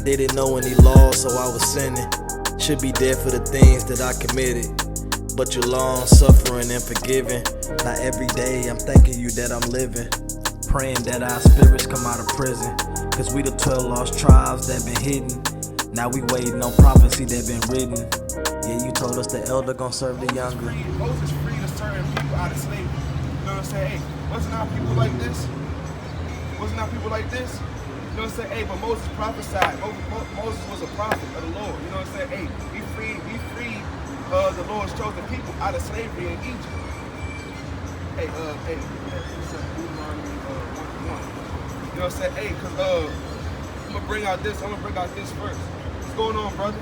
didn't know any laws, so I was sinning. Should be dead for the things that I committed, but you're long suffering and forgiving. Now every day I'm thanking you that I'm living, praying that our spirits come out of prison. Cause we the 12 lost tribes that been hidden. Now we waiting on prophecy that been written. Yeah, you told us the elder gon' serve the younger. Moses freed a certain people out of slavery. You know what I'm saying? Hey, wasn't our people like this? Wasn't our people like this? You know what I'm saying? Hey, but Moses prophesied. Moses was a prophet of the Lord. You know what I'm saying? Hey, he freed the Lord's chosen people out of slavery in Egypt. Hey, it's Deuteronomy 1:1. You know what I'm saying? Hey, cause I'm gonna bring out this first. What's going on, brother?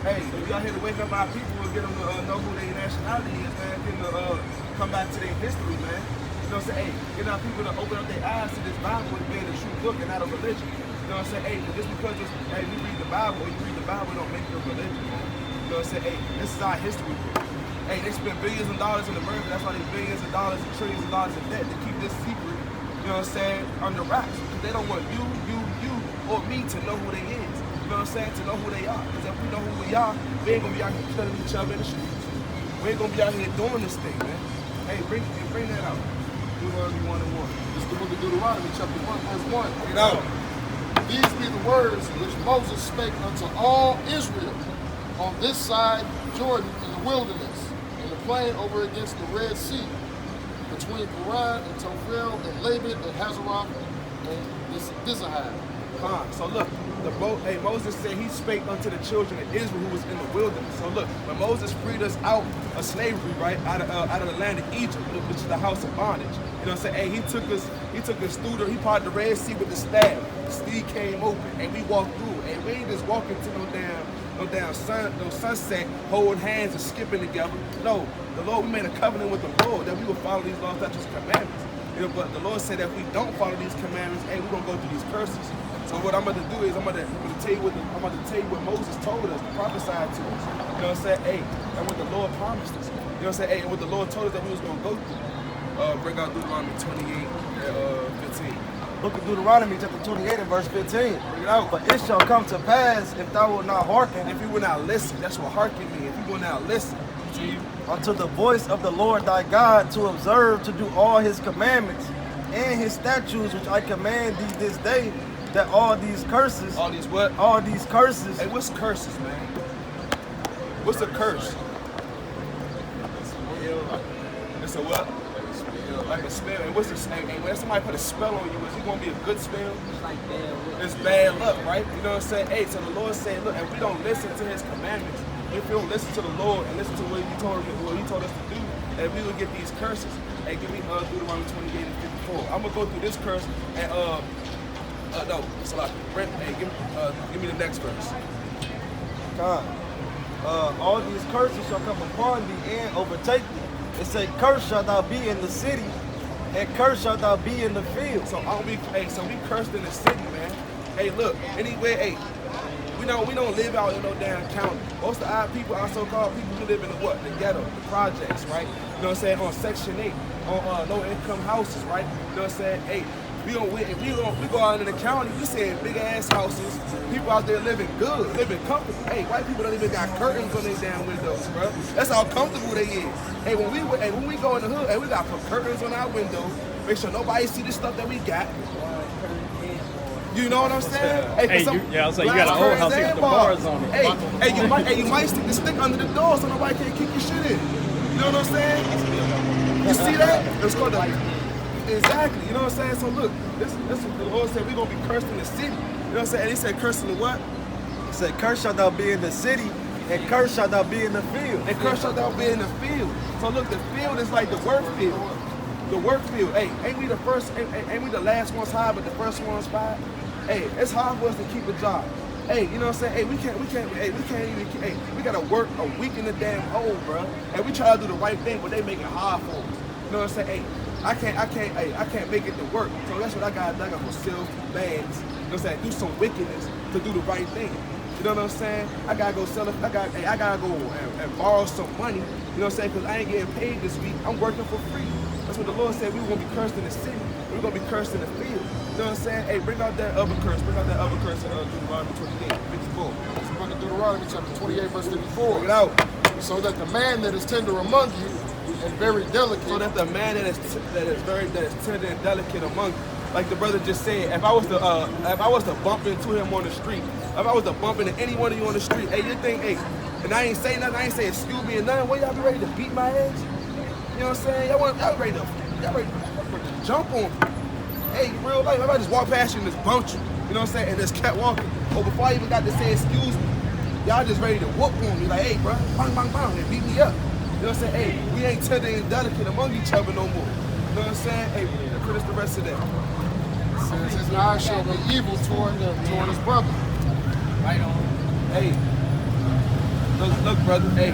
Hey, we out here to wake up our people and get them to know who their nationality is, man. Get them to come back to their history, man. You know what I'm saying? Hey, get our people to open up their eyes to this Bible as being a true book and not a religion. You know what I'm saying? Hey, just because you read the Bible or you read the Bible don't make it a religion, man. You know what I'm saying? Hey, this is our history book. Hey, they spend billions of dollars in America. That's why there's billions of dollars and trillions of dollars in debt to keep this secret, you know what I'm saying, under wraps. Because they don't want you, or me to know who they is. You know what I'm saying? To know who they are. Because if we know who we are, we ain't gonna be out here killing each other in the streets. We ain't gonna be out here doing this thing, man. Hey, bring that out. Deuteronomy 1:1. This is the book of Deuteronomy, chapter 1, verse 1. Bring it out. These be the words which Moses spake unto all Israel on this side Jordan in the wilderness, in the plain over against the Red Sea, between Paran and Tophel and Laban and Hazeroth and Dizahab. So look, Moses said he spake unto the children of Israel who was in the wilderness. So look, when Moses freed us out of slavery, right, out of the land of Egypt, which is the house of bondage. You know what I'm saying? Hey, he took us through he parted the Red Sea with the staff. The sea came open and we walked through. And we ain't just walking to no sunset, holding hands and skipping together. No, the Lord, we made a covenant with the Lord that we would follow these laws, statutes, and commandments. You know, but the Lord said that if we don't follow these commandments, hey, we're gonna go through these curses. So what I'm gonna do is I'm gonna tell you what Moses told us, prophesied to us. You know what I'm saying? Hey, and what the Lord promised us. You know what I'm saying? Hey, and what the Lord told us that we was gonna go through. Bring out Deuteronomy 28 and 15. Book of Deuteronomy, chapter 28 and verse 15. Bring it out. But it shall come to pass, if thou wilt not hearken, If you will not listen, that's what hearken means. If you will not listen to you, unto the voice of the Lord thy God, to observe to do all his commandments and his statutes which I command thee this day, that all these curses, all these what? all these curses, Hey, what's curses, man? What's a curse? It's a what? Like a spell. And what's this? And when somebody put a spell on you, is it gonna be a good spell? It's like bad luck. It's bad luck, right? You know what I'm saying? Hey, so the Lord said, look, if we don't listen to his commandments, if we don't listen to the Lord and listen to what he told us to do, and we will get these curses. Hey, give me Deuteronomy 28 and 54. I'm gonna go through this curse and no, it's a lot. Brent, hey, give me the next verse. God, all these curses shall come upon thee and overtake thee. It say, cursed shalt thou be in the city, and cursed shalt thou be in the field. So we cursed in the city, man. Hey, look, anyway, hey, we don't live out in no damn county. Most of our people, our so-called people, we live in the what? The ghetto, the projects, right? You know what I'm saying? On Section 8, on low-income houses, right? You know what I'm saying? Hey, we go out in the county, we seeing big-ass houses, people out there living good, living comfortable. Hey, white people don't even got curtains on their damn windows, bro. That's how comfortable they is. Hey, when we go in the hood, hey, we got to put curtains on our windows, make sure nobody see the stuff that we got. You know what I'm saying? Hey, I was like, you got a whole house with the bars on it. Hey, you might stick the stick under the door so nobody can't kick your shit in. You know what I'm saying? You see that? It's called exactly. You know what I'm saying? So look, this is what the Lord said. We're gonna be cursed in the city. You know what I'm saying? And he said, cursed in the what? It said, cursed shalt thou be in the city, and cursed shalt thou be in the field. And cursed shalt thou be in the field. So look, the field is like the work field. The work field. Hey, ain't we the last ones hired, but the first ones fired? Hey, it's hard for us to keep a job. Hey, you know what I'm saying? Hey, we can't even, we gotta work a week in the damn hole, bro. And we try to do the right thing, but they make it hard for us. You know what I'm saying? Hey, I can't make it to work. So that's what I got for sell bags. You know what I'm saying? Do some wickedness to do the right thing. You know what I'm saying? I gotta go sell it. I gotta go and borrow some money. You know what I'm saying? Because I ain't getting paid this week. I'm working for free. That's what the Lord said. We were going to be cursed in the city. We were going to be cursed in the field. You know what I'm saying? Hey, bring out that other curse. Bring out that other curse in Deuteronomy 28, 54. It's from Deuteronomy chapter 28, verse 54. Bring it out. So that the man that is tender among you and very delicate. So that the man that is tender and delicate among you. Like the brother just said, if I was to bump into him on the street, if I was to bump into any one of you on the street, hey, you think, hey, and I ain't say nothing, I ain't say excuse me or nothing, what y'all be ready to beat my ass? You know what I'm saying? Y'all ready to jump on me. Hey, real life, if I just walk past you and just bumped you, you know what I'm saying, and just kept walking. Or before I even got to say excuse me, y'all just ready to whoop on me, like, hey, bro, bang, bang, bang, and beat me up. You know what I'm saying? Hey, we ain't tender and delicate among each other no more. You know what I'm saying? Hey, put us the rest of that. Says his eye shall be evil toward his brother. Right on. Hey, look, brother. Hey,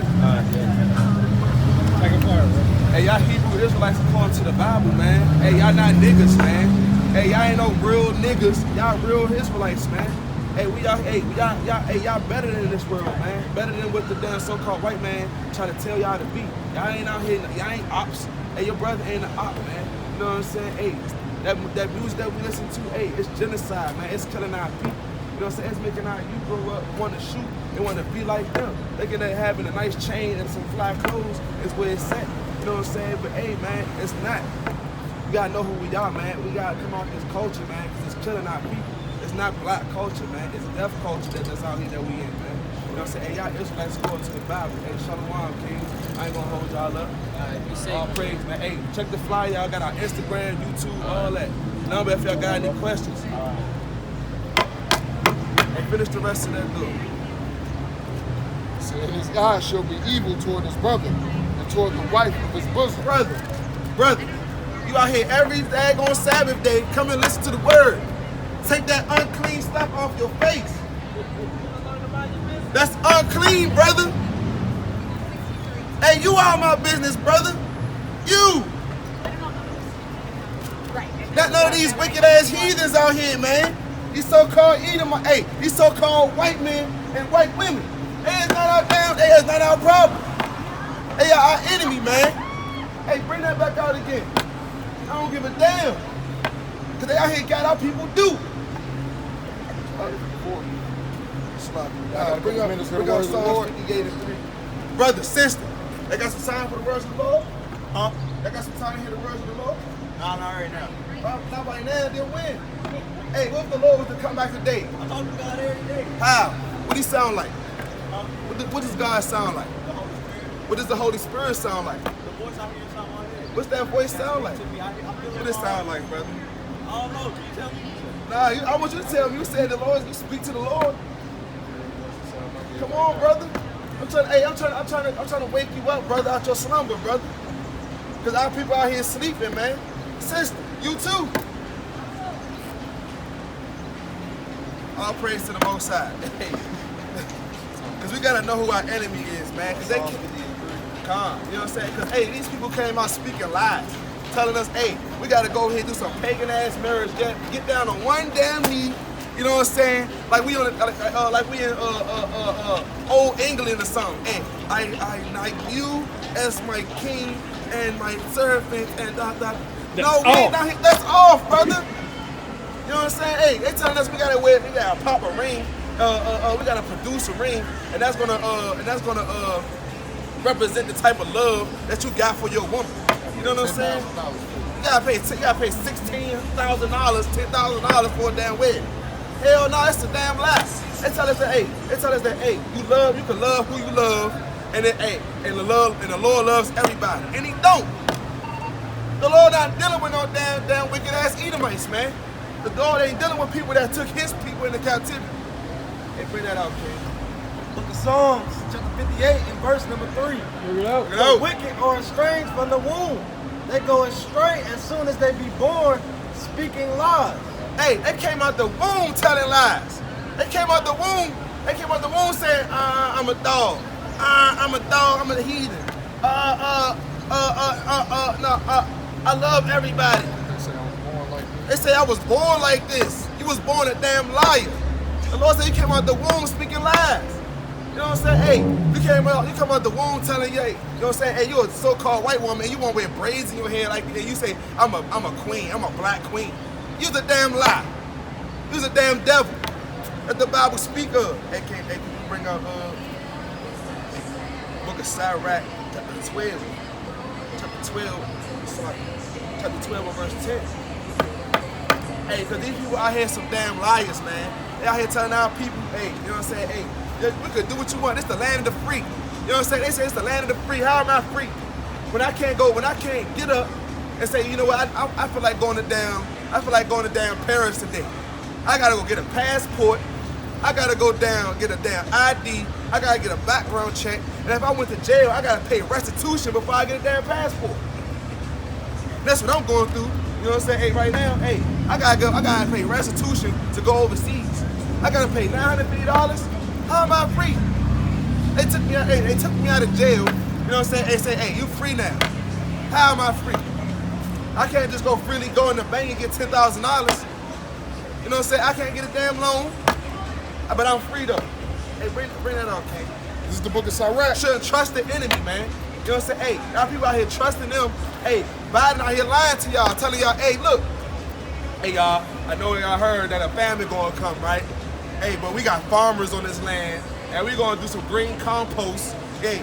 Second part, bro. hey, y'all Hebrew Israelites according to the Bible, man. Hey, y'all not niggas, man. Hey, y'all ain't no real niggas. Y'all real Israelites, man. Hey, y'all better than this world, man. Better than what the damn so-called white man trying to tell y'all to be. Y'all ain't out here. Y'all ain't ops. Hey, your brother ain't an op, man. You know what I'm saying? Hey, that music that we listen to, hey, it's genocide, man. It's killing our people. You know what I'm saying? It's making our youth grow up, want to shoot, and want to be like them. Thinking that having a nice chain and some fly clothes is where it's at. You know what I'm saying? But hey, man, it's not. We gotta know who we are, man. We gotta come out this culture, man, because it's killing our people. It's not black culture, man. It's deaf culture that's out here that we in, man. You know what I'm saying? Hey, y'all Israelites according to the Bible. Hey, shalom, kings. I ain't gonna hold y'all up. All praise, man. Hey, check the flyer. Y'all got our Instagram, YouTube, all that. Number if y'all got any questions. And finish the rest of that book. So his eye shall be evil toward his brother and toward the wife of his bosom. Brother, you out here every daggone Sabbath day. Come and listen to the word. Take that unclean stuff off your face. That's unclean, brother. Hey, you all my business, brother. You. Not none of these wicked ass heathens out here, man. These so-called Edomite, hey, these so-called white men and white women. They is not our damn, they is not our problem. They are our enemy, man. Hey, bring that back out again. I don't give a damn. Cause they out here got our people do. Bring up Psalms 58 and 3. Brother, sister, they got some time for the words of the Lord? Huh? They got some time to hear the words of the Lord? Nah, not right now. Not right now, then when? Hey, what if the Lord was to come back today? I talk to God every day. How? What he sound like? Huh? What does God sound like? The Holy Spirit. What does the Holy Spirit sound like? The voice out here sound like that. What's that voice sound like? To me, I feel What it sound like, brother? I don't know. Can you tell me? Nah, I want you to tell me. You said the Lord. You speak to the Lord. Come on, brother. I'm trying to wake you up, brother, out your slumber, brother. Cause our people out here sleeping, man. Sister, you too. All praise to the Most High. Cause we gotta know who our enemy is, man. Cause they calm. You know what I'm saying? Cause hey, these people came out speaking lies, telling us, hey, we gotta go here and do some pagan ass marriage, get down on one damn knee. You know what I'm saying? Like we on like we in old England or something. Hey, I knight you as my king and my servant and No, we ain't not here. That's off, brother. You know what I'm saying? Hey, they telling us we gotta pop a ring. We gotta produce a ring, and that's gonna represent the type of love that you got for your woman. You know what I'm saying? You gotta pay $16,000, $10,000 for a damn wedding. Hell no, it's a damn lie. They tell us that, hey, you can love who you love, and then, hey, and the Lord loves everybody, and He don't. The Lord not dealing with no damn wicked ass Edomites, man. The Lord ain't dealing with people that took His people into captivity. Hey, bring that out, King. Book of Psalms, chapter 58, and verse number 3. The wicked are estranged from the womb. They go astray as soon as they be born, speaking lies. Hey, they came out the womb telling lies. They came out the womb saying, I'm a dog. I'm a dog, I'm a heathen. I love everybody. They say I was born like this. You was born a damn liar. The Lord said you came out the womb speaking lies. You know what I'm saying? Hey, you come out the womb telling you, hey, you know what I'm saying? Hey, you're a so-called white woman, and you want to wear braids in your hair like, and you say, I'm a queen, I'm a black queen. You're the damn lie. You're the damn devil that the Bible speak of. Hey, can you bring up book of Sirach, chapter 12. Chapter 12 verse 10. Hey, because these people out here some damn liars, man. They out here telling our people, hey, you know what I'm saying? Hey, we could do what you want. It's the land of the free. You know what I'm saying? They say it's the land of the free. How am I free? When I can't get up and say, you know what, I feel like going to damn Paris today. I gotta go get a passport. I gotta go down, get a damn ID. I gotta get a background check. And if I went to jail, I gotta pay restitution before I get a damn passport. That's what I'm going through. You know what I'm saying? Hey, right now, hey, I gotta pay restitution to go overseas. I gotta pay $950. How am I free? They took me out of jail. You know what I'm saying? They say, hey, you free now. How am I free? I can't just go freely go in the bank and get $10,000. You know what I'm saying? I can't get a damn loan, but I'm free though. Hey, bring that on, King. This is the book of Sirach. Shouldn't trust the enemy, man. You know what I'm saying? Hey, y'all people out here trusting them. Hey, Biden out here lying to y'all, telling y'all, hey, look. Hey, y'all, I know y'all heard that a famine gonna come, right? Hey, but we got farmers on this land, and we gonna do some green compost. Hey,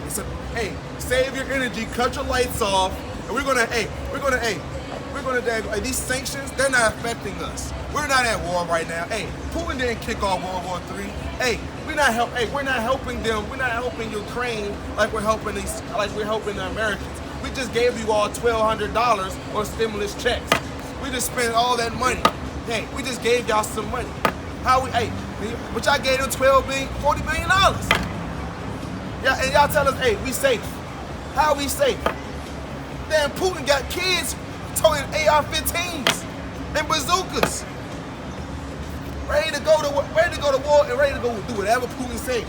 save your energy, cut your lights off, and these sanctions, they're not affecting us. We're not at war right now. Hey, Putin didn't kick off World War III. Hey, we're not helping them. We're not helping Ukraine like we're helping the Americans. We just gave you all $1,200 on stimulus checks. We just spent all that money. Hey, we just gave y'all some money. But y'all gave them $40 billion. Yeah, and y'all tell us, hey, we safe. How we safe? Damn, Putin got kids toting AR-15s and bazookas. Ready to go to war and ready to go do whatever Putin say.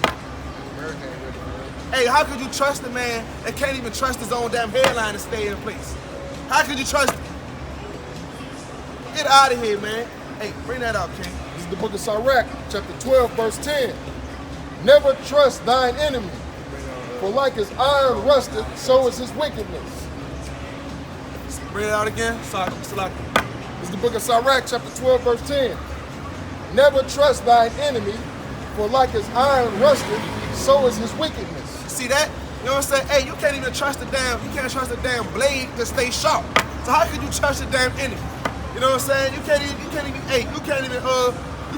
Hey, how could you trust a man that can't even trust his own damn hairline to stay in place? How could you trust him? Get out of here, man. Hey, bring that out, King. This is the book of Sirach, chapter 12, verse 10. Never trust thine enemy, for like as iron rusted, so is his wickedness. Bring it out again. Sorry. This is the book of Sirach, chapter 12, verse 10. Never trust thine enemy, for like as iron rusted, so is his wickedness. See that? You know what I'm saying? Hey, you can't trust the damn blade to stay sharp. So how could you trust the damn enemy? You know what I'm saying? You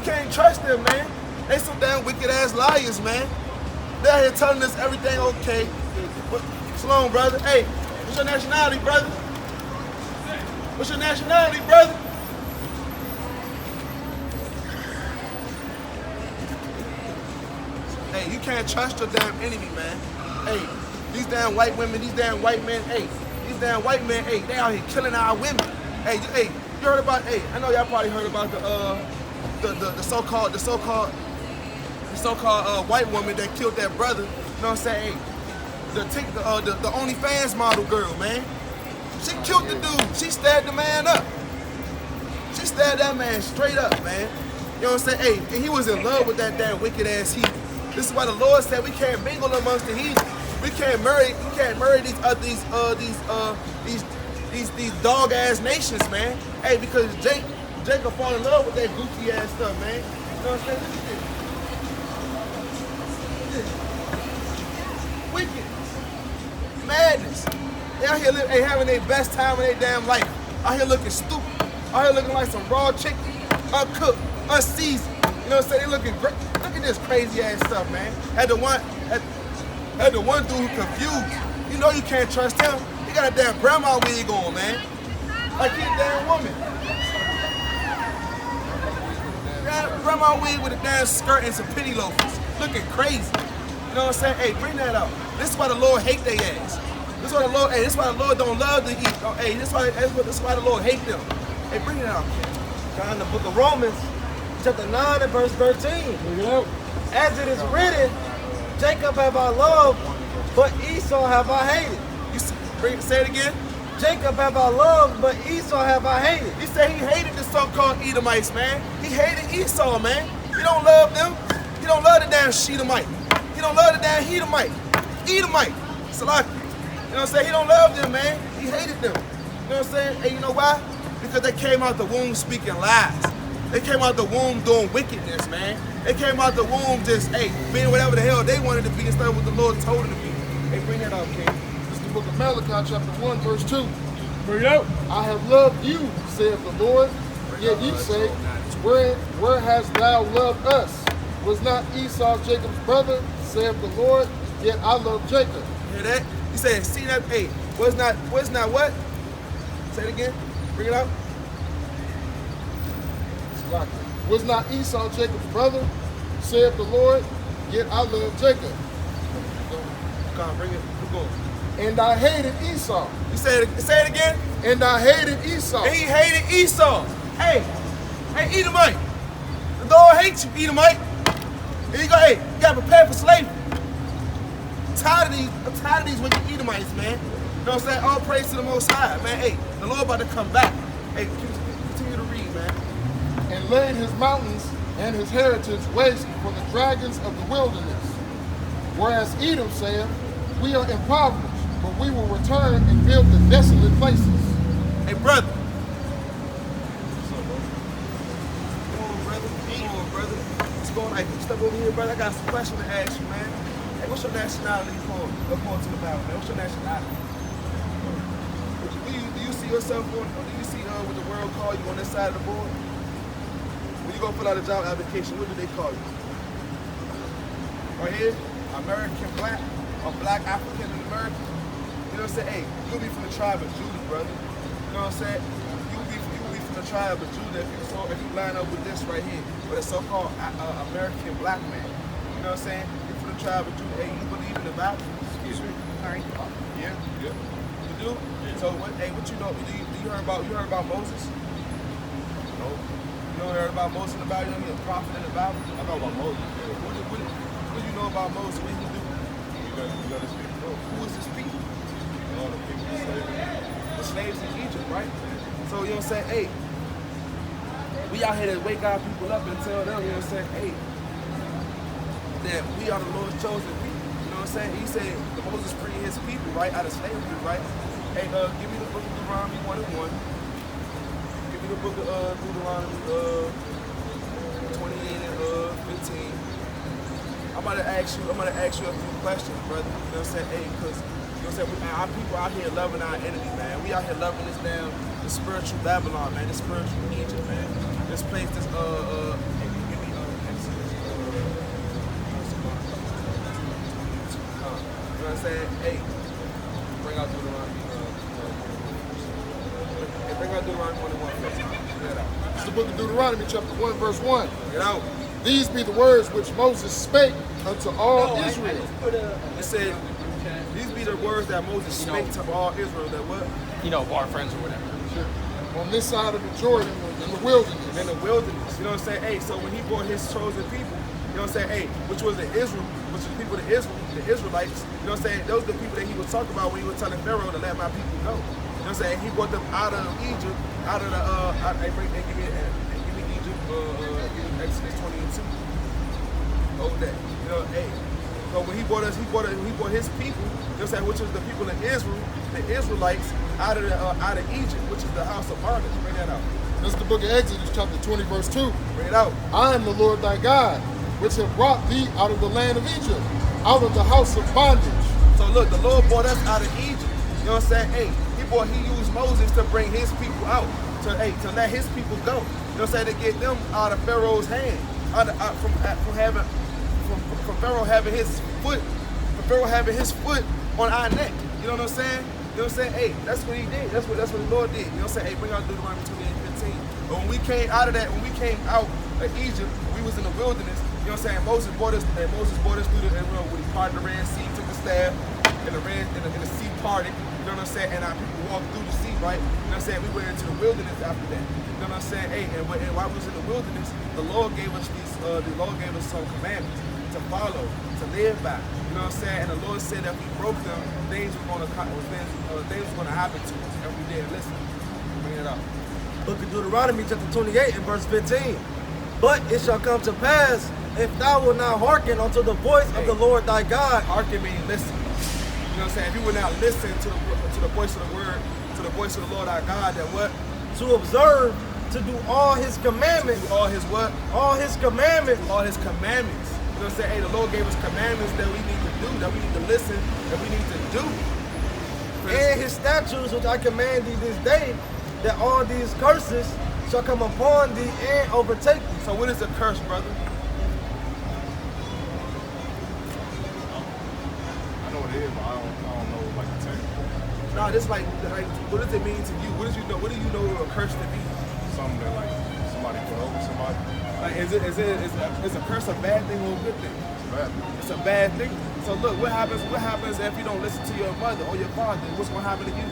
can't trust them, man. They some damn wicked ass liars, man. They're out here telling us everything okay. Shalom, brother. Hey, what's your nationality, brother? What's your nationality, brother? Hey, you can't trust your damn enemy, man. Hey, these damn white women, these damn white men, hey, they out here killing our women. Hey, you heard about, hey, I know y'all probably heard about the so-called white woman that killed that brother. You know what I'm saying? Hey, the OnlyFans model girl, man. She killed the dude. She stabbed the man up. She stabbed that man straight up, man. You know what I'm saying? Hey, and he was in love with that damn wicked ass heathen. This is why the Lord said we can't mingle amongst the heathen. We can't marry these dog ass nations, man. Hey, because Jacob fall in love with that goofy ass stuff, man. You know what I'm saying? Look at this. Wicked. Madness. They out here having their best time of their damn life. Out here looking stupid. Out here looking like some raw chicken, uncooked, unseasoned. You know what I'm saying? They looking great. Look at this crazy ass stuff, man. Had the one dude who confused. You know you can't trust him. He got a damn grandma wig on, man. Like he a damn woman. Grandma wig with a damn skirt and some penny loafers. Looking crazy. You know what I'm saying? Hey, bring that out. This is why the Lord hate their ass. This is why the Lord don't love to eat. Oh, hey, this is why the Lord hate them. Hey, bring it out. Down in the book of Romans, chapter 9 and verse 13. As it is written, Jacob have I loved, but Esau have I hated. Say it again. Jacob have I loved, but Esau have I hated. He said he hated the so-called Edomites, man. He hated Esau, man. He don't love them. He don't love the damn Shedemite. He don't love the damn Edomite. Edomite. Salaki. You know what I'm saying? He don't love them, man. He hated them. You know what I'm saying? Hey, you know why? Because they came out the womb speaking lies. They came out the womb doing wickedness, man. They came out the womb just, hey, being whatever the hell they wanted to be instead of what the Lord told them to be. Hey, bring that out, King. This is the book of Malachi, chapter 1, verse 2. Bring it out. I have loved you, saith the Lord. Yet ye say, where hast thou loved us? Was not Esau Jacob's brother, saith the Lord? Yet I love Jacob. Hear that? He said, see that? Hey, was not what? Say it again. Bring it out. Was not Esau Jacob's brother, saith the Lord? Yet I love Jacob. Come on, bring it. Keep going. And I hated Esau. You say it again? And I hated Esau. And he hated Esau. Hey, Edomite. The Lord hates you, Edomite. Here you go, hey, you gotta prepare for slavery. I'm tired of these wicked Edomites, man. You know what I'm saying? All praise to the Most High, man. Hey, the Lord about to come back. Hey, continue to read, man. And laid his mountains and his heritage waste for the dragons of the wilderness. Whereas Edom saith, we are impoverished, but we will return and build the desolate places. Hey, brother. Come on, brother. Come on, brother. What's going on? Step over here, brother. I got some questions to ask you, man. Hey, what's your nationality according to the Bible, man? What's your nationality? Do you see yourself on, or do you see what the world call you on this side of the board? When you go fill out a job application, what do they call you? Right here, American black, or black African American. You know what I'm saying? Hey, you'll be from the tribe of Judah, brother. You know what I'm saying? You'll be from the tribe of Judah if you line up with this right here, with a so-called American black man. You know what I'm saying? You're from the tribe of Judah. Hey, you believe in the Bible? Excuse me. Sorry. Yeah. You do? Yeah. So what you know? You heard about Moses? No. You don't heard about Moses in the Bible? You know he's a prophet in the Bible? I know about Moses. Yeah. What do you know about Moses? What did he do? You got to speak. Who is this people? All the people The slaves in Egypt, right? So you know what I'm saying? Hey, we out here to wake our people up and tell them, you know what I'm saying? Hey, that we are the Lord's chosen people. You know what I'm saying? He said the Moses freed his people, right, out of slavery, right? Hey, give me the book of Deuteronomy 1:1. Give me the book of Deuteronomy 28 and 15. I'm about to ask you a few questions, brother. You know what I'm saying? Hey, because you know what I'm saying? Our people out here loving our enemy, man. We out here loving this damn the spiritual Babylon, man. The spiritual Egypt, man. This place, this give me Exodus. You know what I'm saying? Hey, bring out Deuteronomy. Bring out Deuteronomy 21 first. Bring it out. It's the book of Deuteronomy, chapter 1, verse 1. Get out. These be the words which Moses spake unto all Israel. It said, these be the words that Moses spake to all Israel. That what? You know, bar friends or whatever. On this side of the Jordan, in the wilderness. In the wilderness. You know what I'm saying? Hey, so when he brought his chosen people, you know what I'm saying? Hey, which was the people of Israel, the Israelites, you know what I'm saying? Those are the people that he was talking about when he was telling Pharaoh to let my people go. You know what I'm saying? He brought them out of Egypt, out of the, give me Egypt, give me Exodus 20 and 2. Hold that. You know, hey. So when he brought his people, you know what I'm saying, which was the people of Israel, the Israelites, out of Egypt, which is the house of bondage. Bring that out. This is the book of Exodus, chapter 20, verse 2. Bring it out. I am the Lord thy God, which have brought thee out of the land of Egypt, out of the house of bondage. So look, the Lord brought us out of Egypt. You know what I'm saying? Hey, he used Moses to bring his people out, to let his people go. You know what I'm saying? To get them out of Pharaoh's hand, from Pharaoh having his foot on our neck. You know what I'm saying? You know what I'm saying? Hey, that's what he did. That's what the Lord did. You know what I'm saying? Hey, bring out Deuteronomy 28 and 15. But when we came out of Egypt, we was in the wilderness. You know what I'm saying? Moses brought us through the when he parted the Red Sea, took the staff, and the sea parted. You know what I'm saying? And our people walked through the sea, right? You know what I'm saying? We went into the wilderness after that. You know what I'm saying? Hey, and while we was in the wilderness, the Lord gave us some commandments to follow, to live by. You know what I'm saying? And the Lord said that if we broke them, things were gonna happen to us if we didn't listen. Bring it out. Book of Deuteronomy chapter 28 and verse 15. But it shall come to pass if thou wilt not hearken unto the voice of the Lord thy God, Hearken means listen. You know what I'm saying? If you would not listen to the voice of the word, to the voice of the Lord our God, then what? to observe, to do all his commandments, Do all his what? all his commandments, All his commandments. You know what I'm saying? Hey, the Lord gave us commandments that we need to do, that we need to listen, that we need to do. and his statutes which I command thee this day, that all these curses shall come upon thee and overtake thee. So what is a curse, brother? I know what it is, but I don't know like the technical. Nah, this like what does it mean to you? What do you know a curse to be? Something that like somebody put over somebody. Like is a curse a bad thing or a good thing? It's bad. It's a bad thing. So look, what happens if you don't listen to your mother or your father? What's gonna happen to you?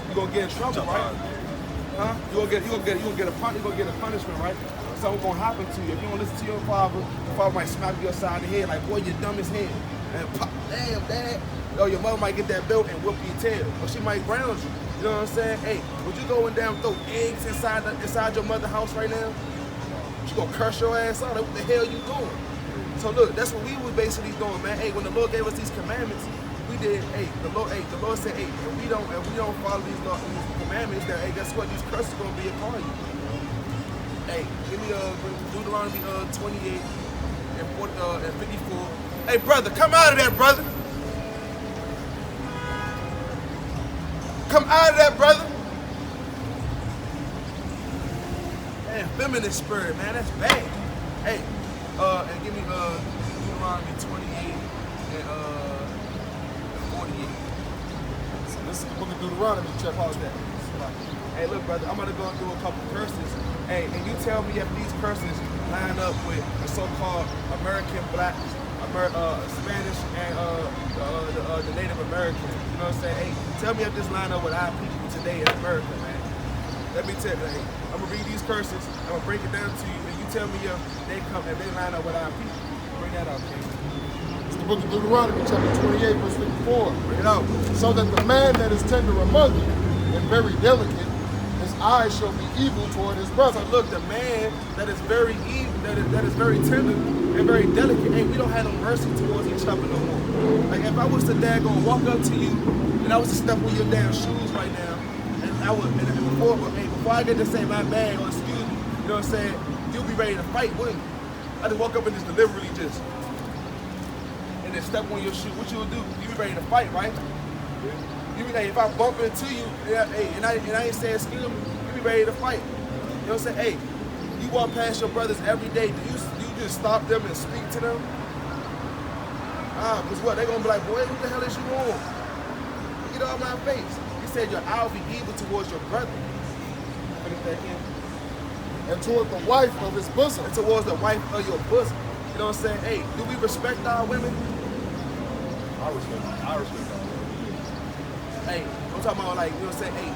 You're gonna get in trouble, right? Huh? You're gonna get a punishment, right? Something's gonna happen to you. If you don't listen to your father might smack you upside the head like, boy, you're dumb as hell. And pop, damn, dad. Or your mother might get that belt and whoop your tail. Or she might ground you. You know what I'm saying? Hey, would you go and damn throw eggs inside your mother's house right now? She gonna curse your ass out. Like, what the hell you doing? So look, that's what we was basically doing, man. Hey, when the Lord gave us these commandments, we did. The Lord said, hey, if we don't follow these commandments, then hey, guess what? These curses are gonna be upon you. Hey, give me Deuteronomy 28 and 54. Hey, brother, come out of that, brother. Come out of that, brother. Man, feminist spirit, man, that's bad. Hey, and give me Deuteronomy 28 and 48. So this is the book of Deuteronomy, chapter Pause that. Hey, look, brother, I'm gonna go through a couple curses. Hey, and you tell me if these curses line up with the so-called American blacks, Spanish, and the Native Americans. You know what I'm saying? Hey, tell me if this line up with our people today in America, man. Let me tell you, hey, I'm gonna read these curses, I'm gonna break it down to you, and you tell me if they line up with our people. Bring that out, King. It's the book of Deuteronomy, chapter 28, verse 54. Bring it out. So that the man that is tender among you and very delicate, his eyes shall be evil toward his brother. So look, the man that is very evil, that is very tender and very delicate, hey, we don't have no mercy towards each other no more. Like if I was to walk up to you and I was to step on your damn shoes right now, and I would, before I get to say my bad or excuse me, you know what I'm saying, you'll be ready to fight, wouldn't you? I just walk up and just deliberately and then step on your shoe. What you'll do? You be ready to fight, right? You be like, if I bump into you, and I ain't saying excuse me, you be ready to fight. You know what I'm saying? Hey, you walk past your brothers every day. Do you just stop them and speak to them? Because what? They gonna be like, boy, what the hell is you on? Get out of my face. He said your eye will be evil towards your brother. Finish that again. And toward the wife of his bosom. And towards the wife of your bosom. You know what I'm saying? Hey, do we respect our women? I respect all. Hey, I'm talking about like, you know what I'm saying? Hey,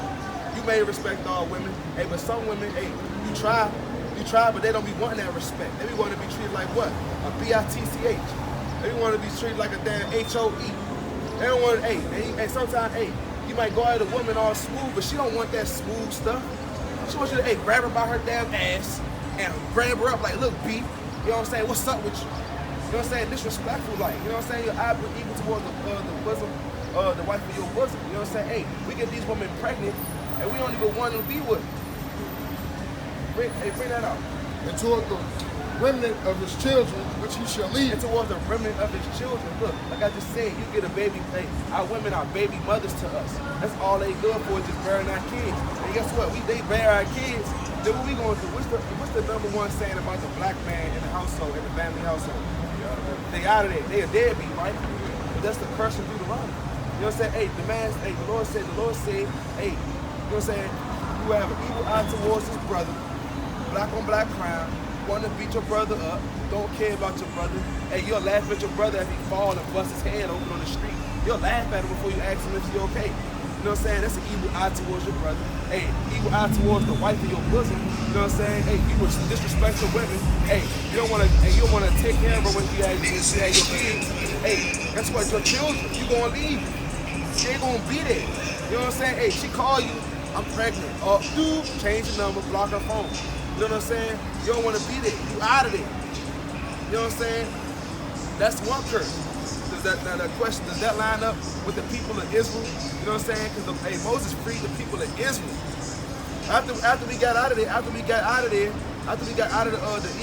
you may respect all women. Hey, but some women, hey, you try, but they don't be wanting that respect. They be wanting to be treated like what? A B-I-T-C-H. They be wanting to be treated like a damn H-O-E. They don't want, hey, sometimes, hey, you might go at a woman all smooth, but she don't want that smooth stuff. She wants you to, hey, grab her by her damn ass and grab her up like, look, B, you know what I'm saying? What's up with you? You know what I'm saying? Disrespectful, like, you know what I'm saying? Your eye be evil towards the bosom, the wife of your bosom. You know what I'm saying? Hey, we get these women pregnant, and we don't even want to be with them. Bring that out. And toward the remnant of his children, which he shall lead. And towards the remnant of his children. Look, like I just said, you get a baby, hey, our women are baby mothers to us. That's all they good for is just bearing our kids. And guess what? They bear our kids. Then what we going to do? What's the number one saying about the black man in the household, in the family household? They out of there. They a deadbeat, right? But that's the curse of Deuteronomy. You know what I'm saying? Hey, the Lord said, hey, you know what I'm saying? You have an evil eye towards his brother, black on black crime, want to beat your brother up, don't care about your brother. Hey, you'll laugh at your brother if he fall and bust his head open on the street. You'll laugh at him before you ask him if he's okay. You know what I'm saying? That's an evil eye towards your brother. Hey, evil eye towards the wife of your bosom. You know what I'm saying? Hey, you disrespect your women. Hey, you don't want to take care of her when you have your kids. Hey, guess what? Your children, you gonna leave. She ain't gonna be there. You know what I'm saying? Hey, she call you, I'm pregnant. Change the number, block her phone. You You know what I'm saying? You don't want to be there. You out of there. You know what I'm saying? That's one curse. Does that question, does that line up with the people of Israel? You know what I'm saying? Because Moses freed the people of Israel. After we got out of there, after we got out of the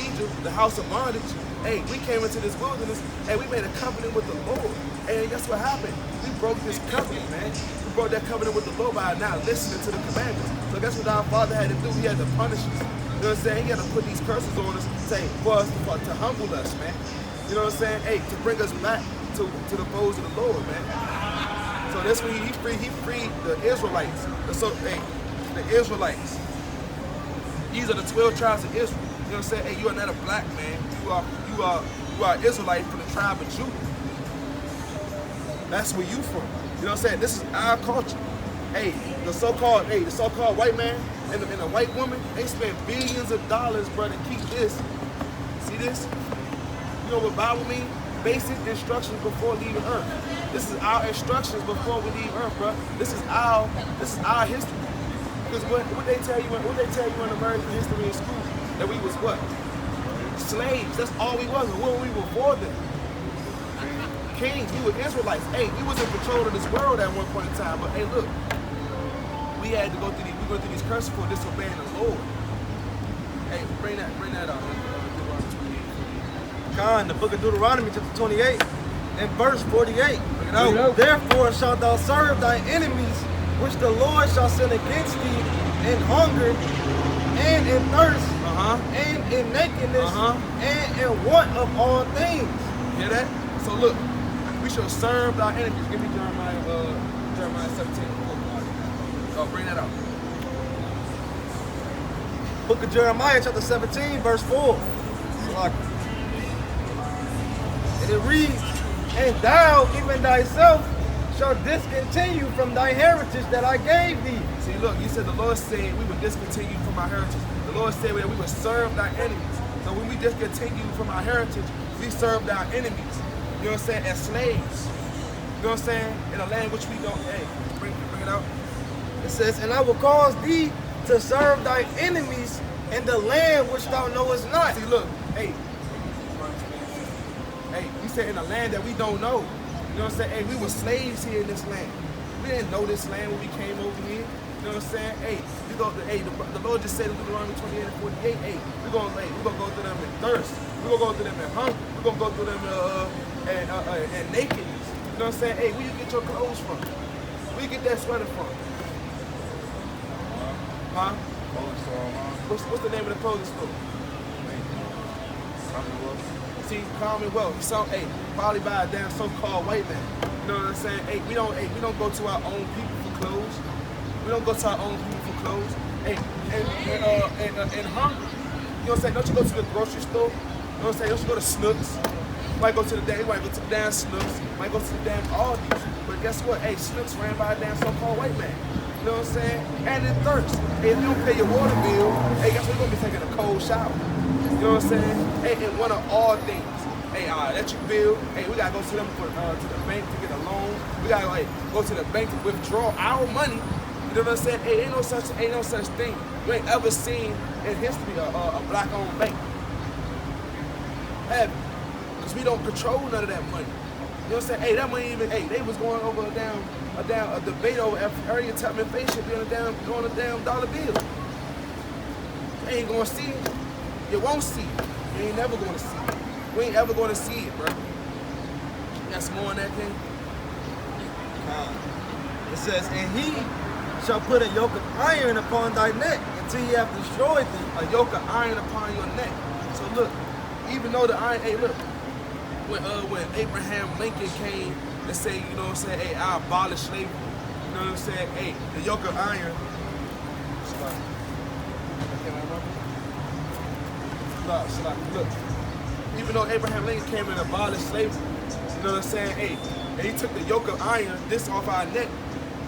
Egypt, the house of bondage, hey, we came into this wilderness and we made a covenant with the Lord. And guess what happened? We broke this covenant, man. We broke that covenant with the Lord by not listening to the commandments. So guess what our Father had to do? He had to punish us. You know what I'm saying? He had to put these curses on us, for to humble us, man. You know what I'm saying? Hey, to bring us back to the foes of the Lord, man. So that's when he freed the Israelites. The Israelites. These are the 12 tribes of Israel. You know what I'm saying? Hey, you are not a black man. You are Israelite from the tribe of Judah. That's where you from. You know what I'm saying? This is our culture. Hey, the so-called white man and the white woman, they spend billions of dollars, bro, to keep this. See this? You know what Bible means? Basic instructions before leaving Earth. This is our instructions before we leave Earth, bro. This is our history. Because what they tell you in American history in school, that we was what? Slaves. That's all we was. And what we were before them? Kings. We were Israelites. Hey, we was in control of this world at one point in time. But hey, look, we had to go through these curses for disobeying the Lord. Hey, bring that out. The book of Deuteronomy, chapter 28, and verse 48. Therefore shalt thou serve thy enemies, which the Lord shall send against thee in hunger, and in thirst, and in nakedness, and in want of all things. Hear that? So look, we shall serve thy enemies. Give me Jeremiah 17. Oh, bring that out. Book of Jeremiah, chapter 17, verse 4. And it reads, and thou, even thyself, shall discontinue from thy heritage that I gave thee. See, look, you said the Lord said we would discontinue from our heritage. The Lord said that we would serve thy enemies. So when we discontinue from our heritage, we served our enemies. You know what I'm saying? As slaves. You know what I'm saying? In a land which we don't, hey, bring it out. It says, and I will cause thee to serve thy enemies in the land which thou knowest not. See, look, hey, we said in a land that we don't know. You know what I'm saying? Hey, we were slaves here in this land. We didn't know this land when we came over here. You know what I'm saying? Hey, the Lord just said in Deuteronomy 28 and 48, hey, we're gonna go through them in thirst. We're gonna go through them in hunger. We're gonna go through them in nakedness. You know what I'm saying? Hey, where you get your clothes from? Where you get that sweater from? Huh? Clothing store, What's the name of the clothing store? See, Commonwealth. He saw, probably by a damn so-called white man. You know what I'm saying? Hey, we don't go to our own people for clothes. We don't go to our own people for clothes. Hey, and hunger. You know what I'm saying? Don't you go to the grocery store? You know what I'm saying? Don't you go to Snooks? You might go to the damn Snooks. You might go to the damn Aldi's. But guess what? Hey, Snooks ran by a damn so-called white man. You know what I'm saying? And in thirst. Hey, if you don't pay your water bill, hey, guess what? You're gonna be taking a cold shower. You know what I'm saying? Hey, and one of all things. Hey, electric bill. Hey, we gotta go to them to the bank to get a loan. We gotta go to the bank to withdraw our money. You know what I'm saying? Hey, ain't no such thing. You ain't ever seen in history a black-owned bank. Have you? Because we don't control none of that money. You know what I'm saying? Hey, that money even. Hey, they was going over a debate over if Harriet Tubman face should be on a damn dollar bill. You ain't gonna see it. You won't see it. You ain't never gonna see it. We ain't ever gonna see it, bro. Got some more on that thing? It says, and he shall put a yoke of iron upon thy neck until he have destroyed thee. A yoke of iron upon your neck. So look, even though the iron, hey, look, when Abraham Lincoln came and say, you know what I'm saying, hey, I abolish slavery. You know what I'm saying? Hey, the yoke of iron. Look, even though Abraham Lincoln came and abolished slavery, you know what I'm saying? Hey, and he took the yoke of iron, this off our neck.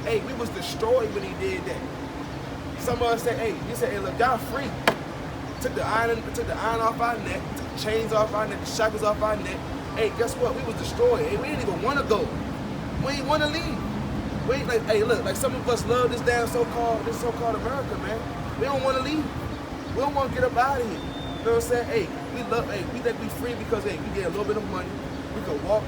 Hey, we was destroyed when he did that. Some of us say, hey, he said, hey, look, y'all free. Took the iron off our neck, took the chains off our neck, the shackles off our neck. Hey, guess what? We was destroyed. Hey, we didn't even want to go. We ain't want to leave. We ain't hey, look, some of us love this damn so-called America, man. We don't want to leave. We don't want to get up out of here. You know what I'm saying? Hey, we think we free because hey, we get a little bit of money. We could walk,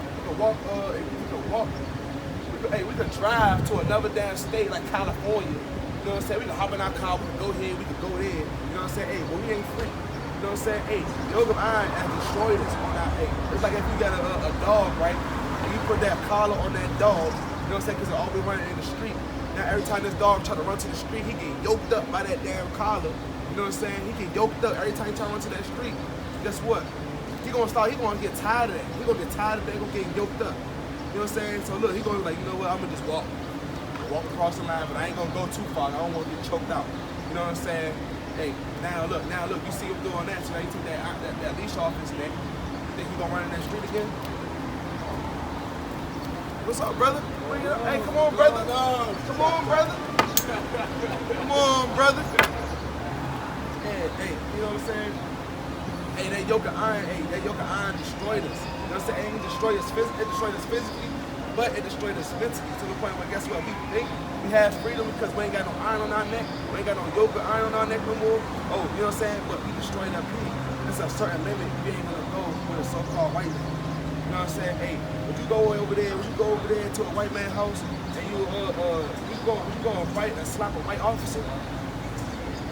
we could drive to another damn state like California. You know what I'm saying? We can hop in our car, we can go here, we can go there. You know what I'm saying? Hey, but we ain't free. You know what I'm saying? Hey, the yoke of iron has destroyed us on our, hey, it's like if you got a dog, right? And you put that collar on that dog, you know what I'm saying? Because it's always running in the street. Now every time this dog try to run to the street, he get yoked up by that damn collar. You know what I'm saying? He get yoked up every time he try to run to that street. Guess what? He gonna get tired of that. He gonna get tired of that, he gonna get yoked up. You know what I'm saying? So look, he gonna be like, you know what, I'm gonna just walk across the line, but I ain't gonna go too far. I don't wanna get choked out. You know what I'm saying? Hey, now look, you see him doing that, so now you take that leash off his neck. You think he gonna run in that street again? What's up, brother? Hey, come on, brother. Come on, brother. Come on, brother. Hey, you know what I'm saying? Hey, that yoke of iron destroyed us. You know what I'm saying? It didn't destroy us physically, but it destroyed us mentally to the point where guess what? We think we have freedom because we ain't got no iron on our neck. We ain't got no yoke of iron on our neck no more. Oh, you know what I'm saying? But we destroyed that beauty. There's a certain limit you ain't gonna go with a so-called white man. You know what I'm saying? Hey, would you go over there to a white man's house and you go and fight and slap a white officer?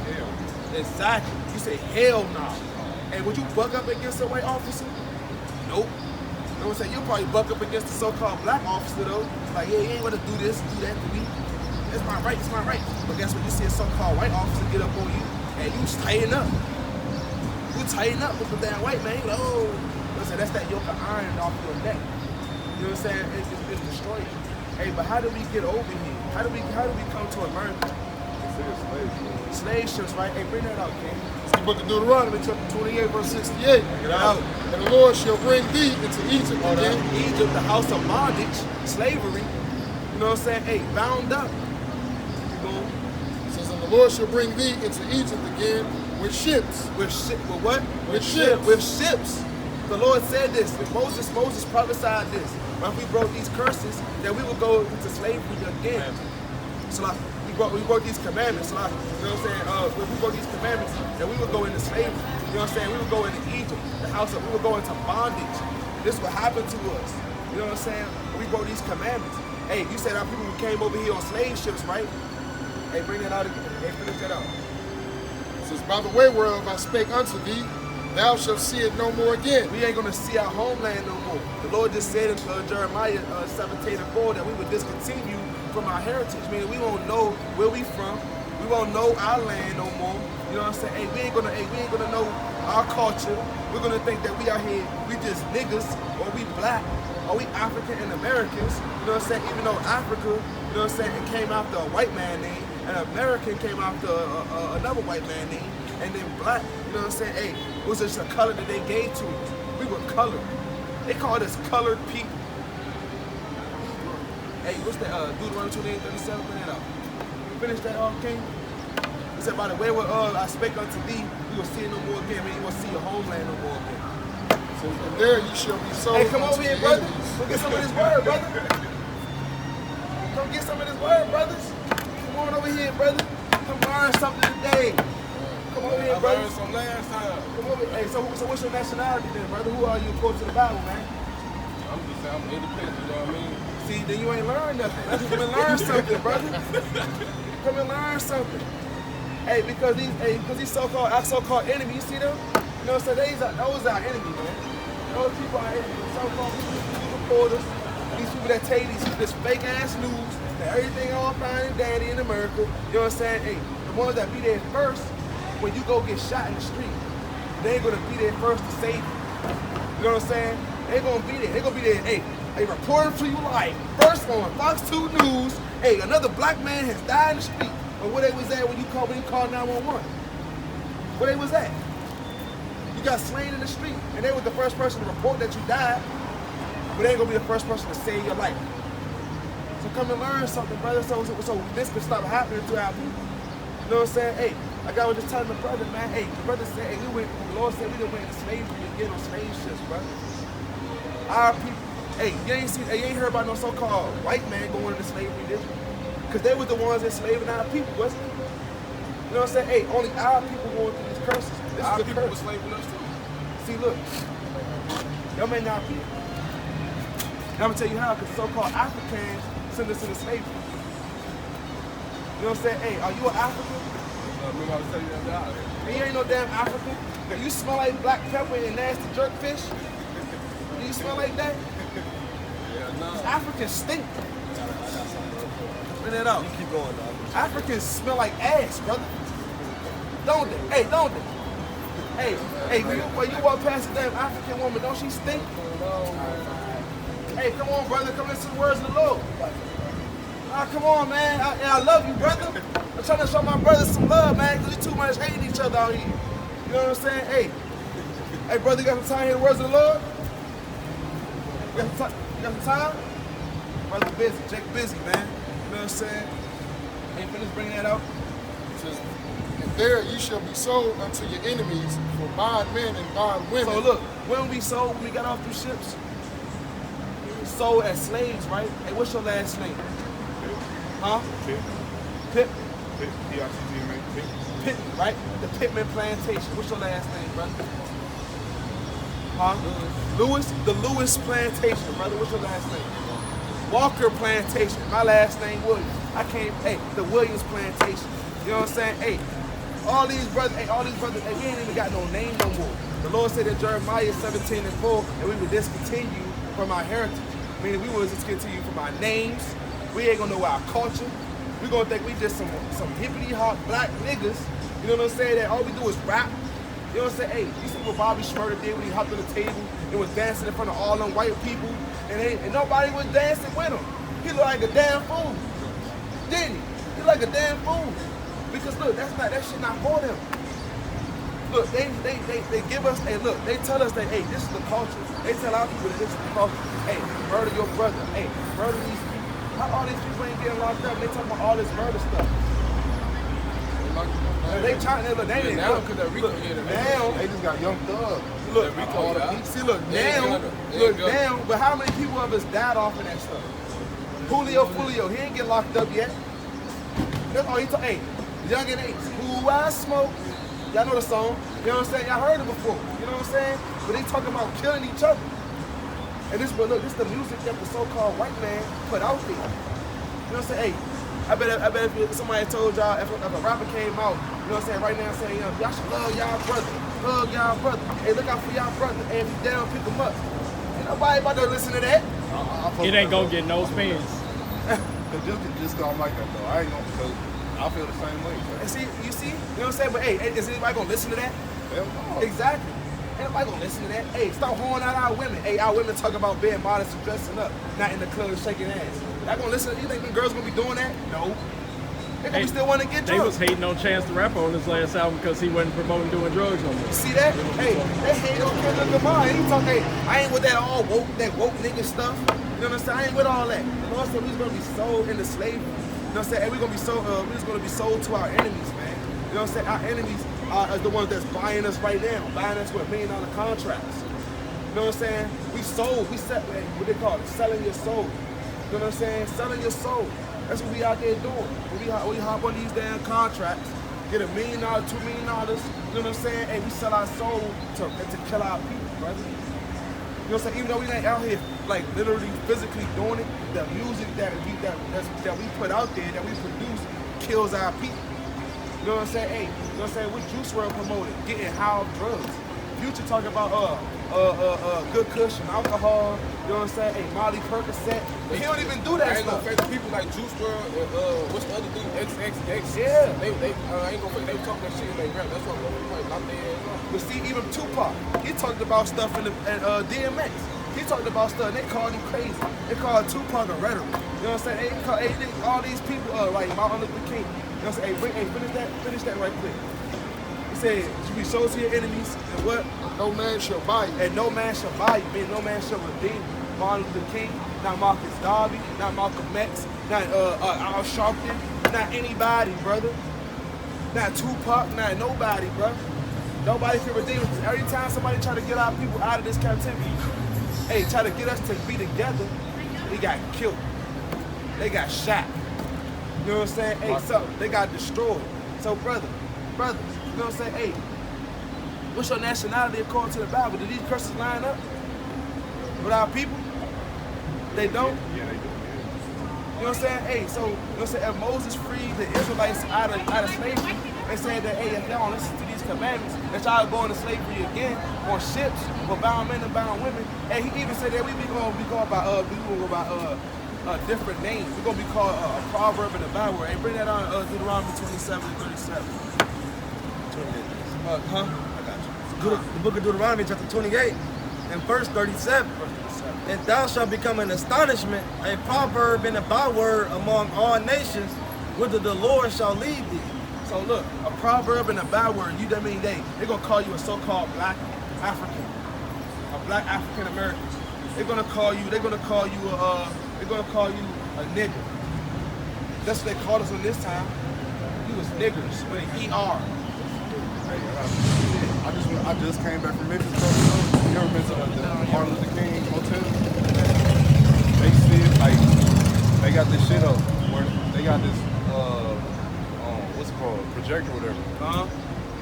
Hell. Exactly. You say hell no. Hey, would you buck up against a white officer? Nope. You know what I'm saying? You'll probably buck up against the so-called black officer though. Like, yeah, you ain't gonna do this, do that to me. It's my right, it's my right. But guess what? You see a so-called white officer get up on you and you tighten up. You tighten up with the damn white man. You know, oh. You know what I'm saying? That's that yoke of iron off your neck. You know what I'm saying? It's destroyed. Hey, but how do we get over here? How do we come to America? Slave ships, right? Hey, bring that out, King. It's the book of Deuteronomy, chapter 28, verse 68. And the Lord shall bring thee into Egypt again. Egypt, the house of bondage, slavery. You know what I'm saying? Hey, bound up. It says, and the Lord shall bring thee into Egypt again with ships. With what? With ships. With ships. The Lord said this. Moses prophesied this. When we broke these curses, that we would go into slavery again. So like, we broke these commandments. So like, you know what I'm saying? When we broke these commandments, that we would go into slavery. You know what I'm saying? We would go into Egypt, we would go into bondage. This would happen to us. You know what I'm saying? When we broke these commandments. Hey, you said our people who came over here on slave ships, right? Hey, bring that out again. Hey, finish that out. It says, by the way whereof I spake unto thee, thou shalt see it no more again. We ain't gonna see our homeland no more. The Lord just said in Jeremiah 17:4 that we would discontinue from our heritage. Meaning we won't know where we from. We won't know our land no more. You know what I'm saying? Hey, we ain't gonna know our culture. We're gonna think that we out here, we just niggas, or we black, or we African and Americans. You know what I'm saying? Even though Africa, you know what I'm saying, it came after a white man name, and American came after another white man name, and then black, you know what I'm saying? Hey, it was just a color that they gave to us. We were colored. They called us colored people. Hey, what's that? Deuteronomy 28:37. Bring that out. Finish that off, King. It said, by the way, I spake unto thee, you will see it no more again. Man, you will see your homeland no more again. So from there you shall be sold. Hey, come over here, brother. Come get some of this word, brother. Come get some of this word, brothers. Come on over here, brother. Come learn something today. Come over here, brother. I learned some last time. Come over. Hey, so what's your nationality then, brother? Who are you according to the Bible, man? I'm independent, you know what I mean? See, then you ain't learned nothing. Let's come and learn something, brother. Come and learn something. Hey, because these so-called enemies, you see them? You know what I'm saying? Those are our enemies, man. Those people are our enemies. So-called reporters, these people that tell you this fake ass news, that everything all fine and dandy in America. You know what I'm saying? Hey, the ones that be there first, when you go get shot in the street, they ain't gonna be there first to save you. You know what I'm saying? They ain't gonna be there. They gonna be there, hey, a reporter for your life. First on Fox 2 News, hey, another black man has died in the street. Or where they was at when you called 911? Where they was at? You got slain in the street, and they was the first person to report that you died, but they ain't gonna be the first person to save your life. So come and learn something, brother, so this can stop happening to our people. You know what I'm saying? Hey, like I was just telling the brother, man, hey, the brother said, hey, the Lord said we done went into slavery again on slave ships, brother. Our people, hey, you ain't heard about no so-called white man going into slavery, did you? Because they was the ones enslaving our people, wasn't it? You know what I'm saying? Hey, only our people going through these curses. This Our is a people curse. were slaves with us too. See, look. Y'all may not be. I'm gonna tell you how, because so-called Africans send us into slavery. You know what I'm saying? Hey, are you an African? Remember I was telling you the other day. And you ain't no damn African. Now, you smell like black pepper and nasty jerk fish. Do you smell like that? Yeah, no. Africans stink. Bring that out. You keep going, dog. Africans smell like ass, brother. Don't they? Hey, don't they? Hey, when you walk past a damn African woman, don't she stink? Hey, come on, brother. Come listen to the words of the Lord. Ah, come on, man. I love you, brother. I'm trying to show my brothers some love, man, because we too much hating each other out here. You know what I'm saying? Hey, brother, you got some time to hear the words of the Lord? You got some time? Brother busy. Jake busy, man. You know what I'm saying? Ain't finished bringing that out? It says, and there you shall be sold unto your enemies for bondmen and bondwomen. So look, when we sold, when we got off the ships, we sold as slaves, right? Hey, what's your last name? Huh? Pip. Pitt, right? The Pittman Plantation. What's your last name, brother? Huh? Lewis. The Lewis Plantation, brother. What's your last name? Walker Plantation. My last name Williams. The Williams Plantation. You know what I'm saying? Hey, all these brothers, we ain't even got no name no more. The Lord said in Jeremiah 17:4 that we would discontinue from our heritage. Meaning we would discontinue from our names. We ain't gonna know our culture. We gonna think we just some hippity hop black niggas. You know what I'm saying? That all we do is rap. You know what I'm saying? Hey, you see what Bobby Schmurder did when he hopped on the table and was dancing in front of all them white people, and nobody was dancing with him. He looked like a damn fool, didn't he? He looked like a damn fool. Because look, that shit not for them. Look, they give us, look, they tell us that, hey, this is the culture. They tell our people that this is the culture. Hey, murder your brother. Hey, murder these people. How all these people ain't getting locked up? They talking about all this murder stuff. They trying to look. They didn't now look. because that Rico hit him. Now, They just got young thugs. look. Rico, yeah. See, look They ain't now. gonna- they Look ain't gonna. now. But how many people of us died off of that stuff? Julio, he ain't get locked up yet. That's all he told. Hey, Young and Eight. Who I smoke. Y'all know the song. You know what I'm saying? Y'all heard it before. You know what I'm saying? But they talking about killing each other. And this, but look, this is the music that the so-called white man put out there. You know what I'm saying? Hey, I bet if somebody told y'all, if a rapper came out, you know what I'm saying, right now saying, y'all should love y'all brother. Hug y'all brother. Hey, look out for y'all brother. Hey, if you down, pick him up. Ain't nobody about to listen to that. It ain't gonna get no spins. Just don't like that though. I ain't gonna, because I feel the same way. And see, you see? You know what I'm saying? But hey, is anybody gonna listen to that? Hell no. Exactly. Ain't nobody gonna listen to that. Hey, stop horning out our women. Hey, our women talk about being modest and dressing up, not in the club shaking ass. Y'all gonna listen? You think them girls gonna be doing that? No. They gonna be still wanna get They drunk. was hating on Chance the Rapper on his last album because he wasn't promoting doing drugs no more. You see that? Hey, they hate on Kendrick Lamar. And he talk, hey, I ain't with that all woke nigga stuff. You know what I'm saying? I ain't with all that. The Lord said we was gonna be sold into slavery. You know what I'm saying? Hey, we just gonna be sold to our enemies, man. You know what I'm saying? Our enemies are the ones that's buying us right now, buying us with $1 million contracts. You know what I'm saying? We sold, what they call it, selling your soul. You know what I'm saying? Selling your soul. That's what we out there doing. We hop on these damn contracts, get $1 million, $2 million. You know what I'm saying? Hey, we sell our soul to kill our people, brother. You know what I'm saying? Even though we ain't out here like literally physically doing it, the music that we put out there, that we produce, kills our people. You know what I'm saying? Hey, you know what I'm saying? What Juice WRLD promoted? Getting high off drugs. Future talking about good cushion, alcohol. You know what I'm saying? Hey, Molly Percocet. He don't even do that I ain't gonna stuff. fake people like Juice WRLD and what's the other dude? XXX. Yeah. They I ain't gonna fake. They was talking that shit in their rap. That's what I'm like. Lock their ass up. But see, even Tupac, he talked about stuff in DMX. He talked about stuff, and they called him crazy. They called Tupac a rhetoric. You know what I'm saying? All these people, like Martin Luther King. You know what I'm saying? Hey, finish that right quick. He said, you be sold to your enemies, and what? No man shall buy you. And no man shall buy you, meaning no man shall redeem you. Martin Luther King, not Marcus Garvey, not Malcolm X, not Al Sharpton, not anybody, brother. Not Tupac, not nobody, bro. Nobody can redeem us. Every time somebody try to get our people out of this captivity, hey, try to get us to be together, they got killed. They got shot. You know what I'm saying? Hey, so they got destroyed. So brothers, you know what I'm saying? Hey, What's your nationality according to the Bible? Do these curses line up with our people? They don't? Yeah, they do. You know what I'm saying? Hey, so, you know what I'm saying? If Moses freed the Israelites out of slavery, they said that, hey, if y'all don't listen to these commandments, that y'all go into slavery again on ships with bound men and bound women. And he even said that we gonna be called by different names. We're gonna be called a proverb and a byword. Hey, bring that on Deuteronomy 27 and 37. I got you. The book of Deuteronomy, chapter 28, and verse 37. And thou shalt become an astonishment, a proverb and a byword among all nations, whither the Lord shall lead thee. So look, a proverb and a byword, you that mean they're gonna call you a so-called black African, a black African American. They're gonna call you a nigger. That's what they called us in this time. We was niggers with an ER. I just came back from Memphis, bro. You ever been to the Martin Luther King Hotel? They still, like, they got this shit up where they got this, what's it called, projector or whatever.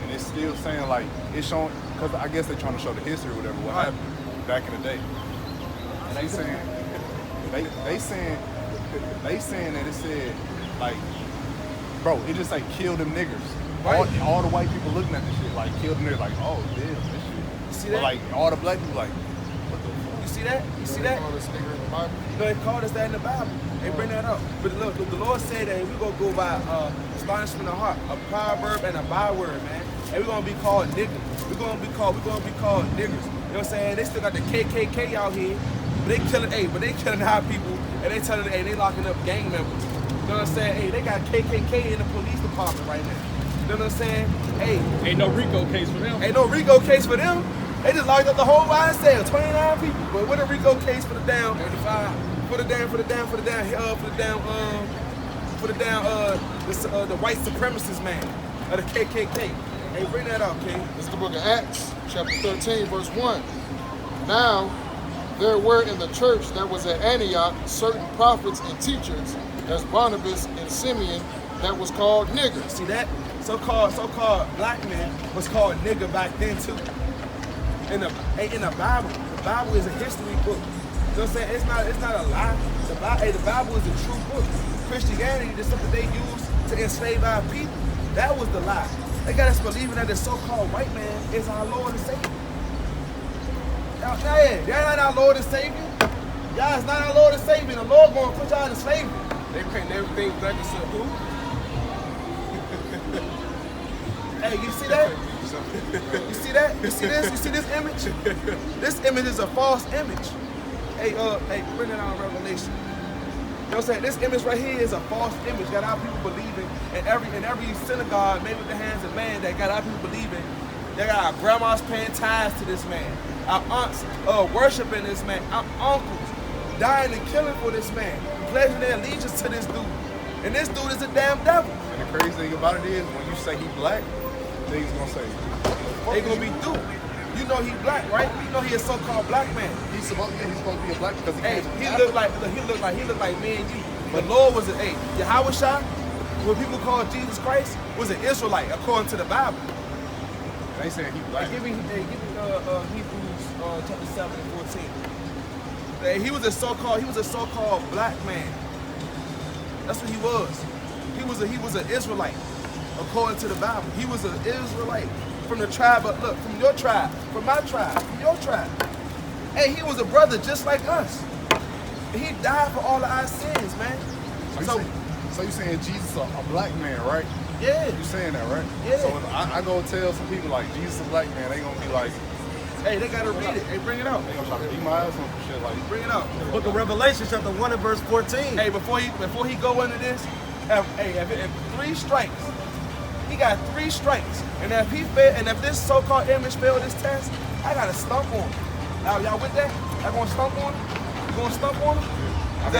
And it's still saying, like, it's showing, because I guess they're trying to show the history or whatever, what happened back in the day. And they saying, they saying that it said, like, bro, it just like kill them niggers. Right. All the white people looking at this shit, like, kill them niggers, like, oh, damn, this shit. You see that? But, like, all the black people, like, what the fuck? You see that? You see that? They call this nigger in the Bible. You know, they called us that in the Bible. They bring that up. But look, the Lord said that we're going to go by astonishment of heart, a proverb and a byword, man. And we're going to be called niggers. We're going to be called niggers. You know what I'm saying? They still got the KKK out here. But they killing our people. And they telling, hey, they locking up gang members. You know what I'm saying? Hey, they got KKK in the police department right now. You know what I'm saying? Hey. Ain't no RICO case for them. Ain't no RICO case for them. They just locked up the whole YSL, 29 people. But with a RICO case for the down, 35. The white supremacist man of the KKK. Hey, bring that up, King. This is the book of Acts, chapter 13, verse 1. Now, there were in the church that was at Antioch certain prophets and teachers, as Barnabas and Simeon, that was called niggers. See that? So-called black man was called nigger back then too. In the Bible, the Bible is a history book. You know what I'm saying? It's not a lie. The Bible is a true book. Christianity is something they use to enslave our people. That was the lie. They got us believing that the so-called white man is our Lord and Savior. Y'all not our Lord and Savior. Y'all is not our Lord and Savior. The Lord going to put y'all in slavery. They paint everything black except who? Hey, you see that? You see that? You see this? You see this image? This image is a false image. Hey, bring it on Revelation. You know what I'm saying? This image right here is a false image. Got our people believing in every synagogue made with the hands of man that got our people believing. They got our grandmas paying tithes to this man. Our aunts worshiping this man. Our uncles dying and killing for this man. Pledging their allegiance to this dude. And this dude is a damn devil. And the crazy thing about it is, when you say he black, niggas gonna say, they gonna be through. You know he black, right? You know he a so-called black man. he's supposed to be a black because he Hey, came from he Africa. looked like me and you. The Lord was Yahweh Shah, what people call Jesus Christ, was an Israelite according to the Bible. They saying he black. Give me Hebrews chapter 7 and 14. He was a so-called black man. That's what he was. He was an Israelite according to the Bible. He was an Israelite from the tribe of, look, from your tribe, from my tribe, from your tribe. Hey, he was a brother just like us. He died for all of our sins, man. So you saying Jesus a black man, right? Yeah. You saying that, right? Yeah. So if I go tell some people like Jesus a black man, they gonna be like, Hey, they gotta read it. Hey, bring it out. they gonna try to beat my ass on some shit like. Bring it out. Book of Revelation, chapter 1 and verse 14. Hey, before he go into this, if 3 strikes, he got 3 strikes, and if this so-called image failed this test, I gotta stump on him. Now, y'all with that? I gonna stump on him? You gonna stump on him? I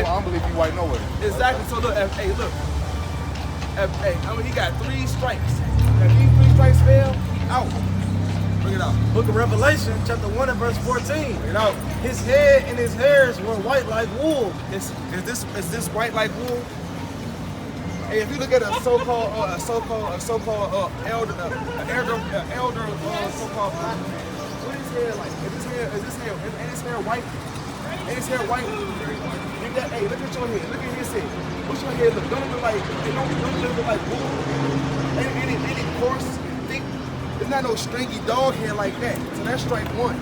don't believe you white nowhere. Exactly. So look, he got 3 strikes. If these 3 strikes fail, he out. Bring it out. Book of Revelation, chapter 1 and verse 14. Bring it out. His head and his hairs were white like wool. Is this white like wool? Hey, if you look at a so-called elder, so-called black man, what is his hair like? Is his hair white? Ain't his hair white? Hey, look at your hair. Look at his hair. What's your hair look? Don't it look like? Don't it look like wool? Ain't it coarse and thick? It's not no stringy dog hair like that. So that's strike one.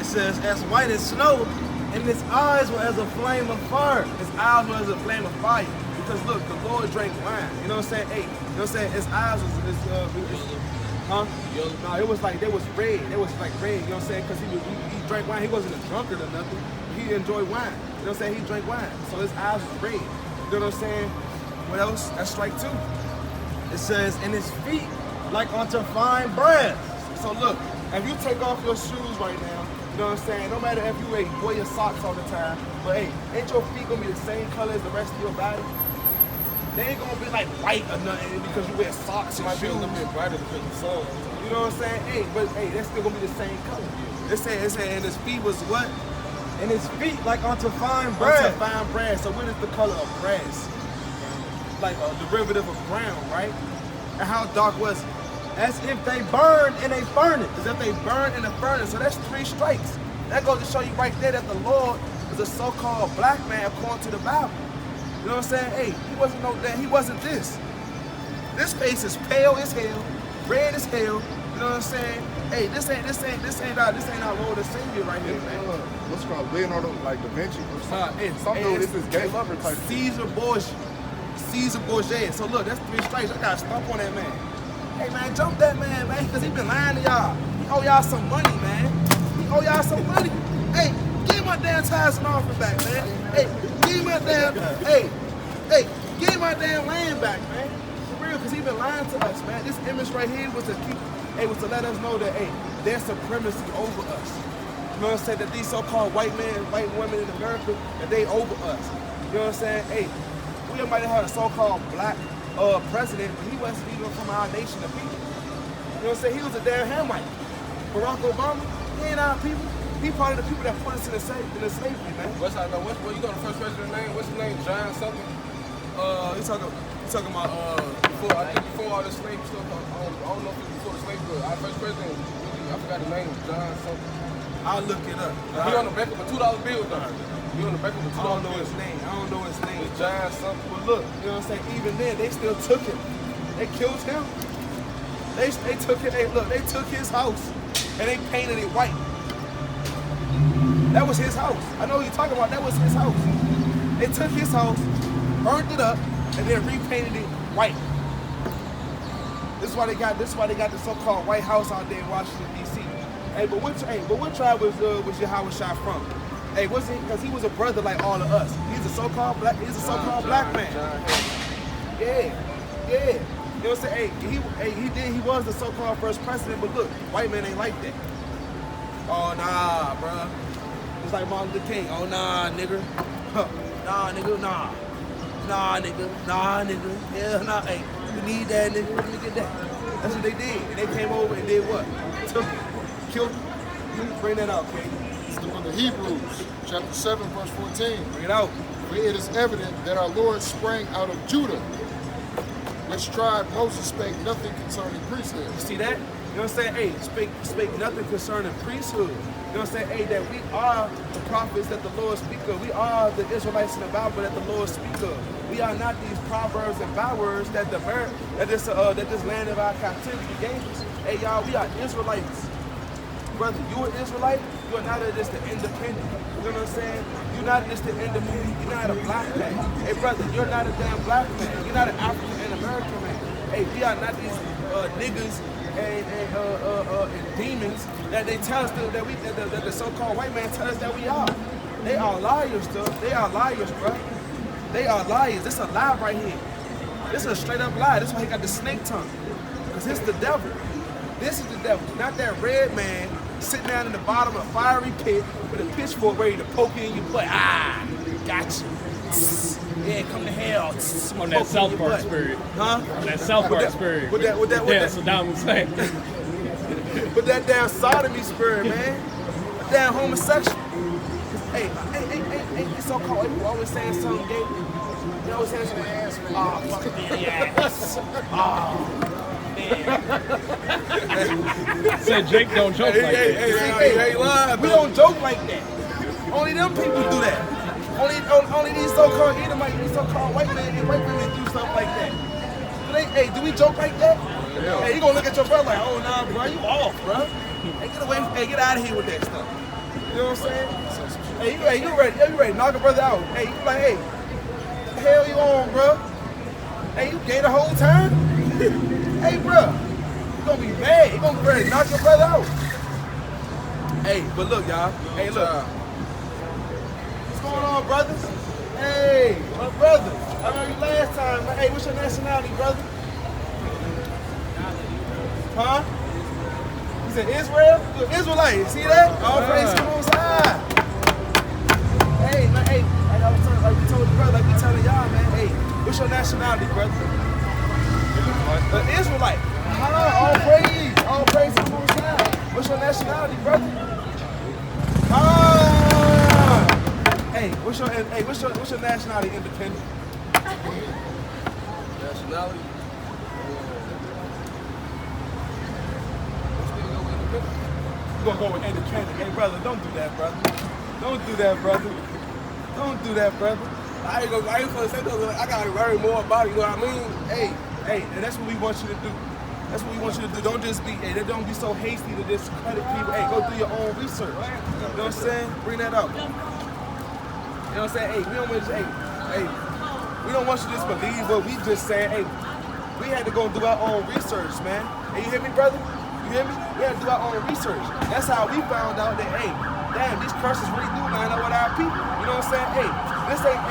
It says, as white as snow, and his eyes were as a flame of fire. His eyes were as a flame of fire. Because look, the Lord drank wine. You know what I'm saying? Hey, you know what I'm saying? His eyes was huh? No, it was like, they was red. It was like red, you know what I'm saying? Because he drank wine. He wasn't a drunkard or nothing. He enjoyed wine. You know what I'm saying? He drank wine. So his eyes was red. You know what I'm saying? What else? That's strike two. It says, and his feet like unto fine brass. So look, if you take off your shoes right now, you know what I'm saying? No matter if you wear your socks all the time, but hey, ain't your feet gonna be the same color as the rest of your body? They ain't gonna be like white or nothing because you wear socks and shoes. Might be a little bit brighter because of the sun. You know what I'm saying? Hey, but hey, that's still gonna be the same color. It said, and his feet was what? And his feet like unto fine brass. Unto fine brass. So what is the color of brass? Like a derivative of brown, right? And how dark was it? As if they burned in a furnace. As if they burned in a furnace. So that's 3 strikes. That goes to show you right there that the Lord is a so-called black man according to the Bible. You know what I'm saying? Hey, he wasn't no that. He wasn't this. This face is pale as hell, red as hell. You know what I'm saying? Hey, this ain't our Lord and Savior right here, man. What's it called? Leonardo, like Da Vinci or something? This is gay lover type. Caesar Borgia. So look, that's 3 strikes. I gotta stomp on that man. Hey man, jump that man, because he been lying to y'all. He owe y'all some money, man. He owe y'all some money. Hey, give him my damn tithes and offering back, man. Hey, give him my damn, give him my damn land back, man. For real, because he been lying to us, man. This image right here was to let us know that, hey, there's supremacy over us. You know what I'm saying? That these so-called white women in America, that they over us. You know what I'm saying? Hey, we might have had a so-called black president, but he wasn't even from our nation of people. You know what I'm saying? He was a damn Hamite. Barack Obama, he ain't our people. He part of the people that put us in the slavery, man. What's I know? What you got the first president's name? What's his name? John something? He's talking about before all the slave stuff. I don't know if it was before the slave, but our first president, I forgot the name, John something. I'll look it up. He on the back of a $2 bill though. He on the back of a $2 bill. I don't know his name. It's John something. But look, you know what I'm saying? Even then, they still took him. They killed him. They took it. They took his house and they painted it white. That was his house. I know what you're talking about. That was his house. They took his house, burned it up, and then repainted it white. This is why they got the so-called White House out there in Washington D.C. Hey, but what tribe was Yahweh Shah from? Hey, was he? Because he was a brother like all of us. He's a so-called black man. Yeah. You know what I'm saying? Hey, he was the so-called first president, but look, white man ain't like that. Oh nah, bruh. It's like Martin Luther King. Oh nah, nigga. Huh. Nah, nigga, nah. Nah, nigga. Nah, nigga. Yeah, nah, hey. You need that, nigga. Let me get that. That's what they did. And they came over and did what? Took him. Killed him. Bring that out, King. It's the book of Hebrews, chapter 7, verse 14. Bring it out. For it is evident that our Lord sprang out of Judah, which tribe Moses spake nothing concerning priesthood. You see that? You know what I'm saying? Hey, speak nothing concerning priesthood. You know what I'm saying? Hey, that we are the prophets that the Lord speak of. We are the Israelites in the Bible that the Lord speak of. We are not these proverbs and bywords that this land of our captivity gave us. Hey, y'all, we are Israelites. Brother, you an Israelite, you are not just an independent. You know what I'm saying? You're not just an independent. You're not a black man. Hey, brother, you're not a damn black man. You're not an African and American man. Hey, we are not these niggas and demons that they tell us that the so-called white man tell us that we are. They are liars, though. They are liars, bro. They are liars. This is a lie right here. This is a straight up lie. That's why he got the snake tongue. Because this is the devil. This is the devil. Not that red man sitting down in the bottom of a fiery pit with a pitchfork ready to poke you in your butt. Ah, gotcha. Yeah, come to hell. On that South Park spirit. Huh? On that South Park spirit. With that Saddam Hussein. With that damn sodomy spirit, man. That damn homosexual. Hey, it's so-called. People always saying something gay. You know what I'm saying? Oh, fucking daddy ass. Oh, man. Said Jake don't joke like that. We don't joke like that. Only them people do that. Only these so-called Edomites, these so-called white men and white women do stuff like that. Do we joke like that? Yeah. Hey, you gonna look at your brother like, oh nah, bro, you off, bro. Hey, get away, get out of here with that stuff. You know what I'm saying? Hey, you ready to knock a brother out. Hey, you like, hey, the hell you on, bro? Hey, you gay the whole time? Hey, bro, you gonna be mad. You gonna be ready to knock your brother out. Hey, but look, y'all. Hey, look. What's going on, brothers? Hey, my brother. I know you last time. Hey, what's your nationality, brother? Huh? You said Israel? You're Israelite. See that? All praise to the Most High. Hey, like I was telling, like we told the brother, like we telling y'all, man. Hey, what's your nationality, brother? Israelite. All praise to the Most High. What's your nationality, brother? Hey, what's your nationality, independent? Nationality? You gonna go with independent. Hey, brother, don't do that, brother. Don't do that, brother. Don't do that, brother. I ain't gonna say that. I gotta learn more about it, you know what I mean? Hey, and that's what we want you to do. That's what we want you to do. Don't just be, don't be so hasty to discredit people. Hey, go do your own research. You know what I'm saying? Bring that up. You know what I'm saying? Hey, we don't want you, we don't want you to just believe what we just saying. Hey, we had to go do our own research, man. Hey, you hear me, brother? You hear me? We had to do our own research. That's how we found out that, hey, damn, these curses really do line up with our people. You know what I'm saying? Hey, this ain't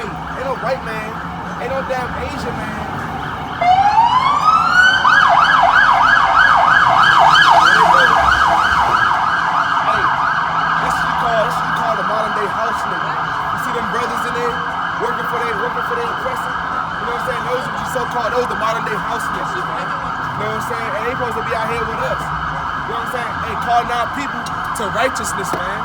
no white man, ain't no damn Asian man. For their oppressor, you know what I'm saying? Those are so-called, those the modern day house niggas, you know what I'm saying? And they supposed to be out here with us, you know what I'm saying? Hey, calling out people to righteousness, man.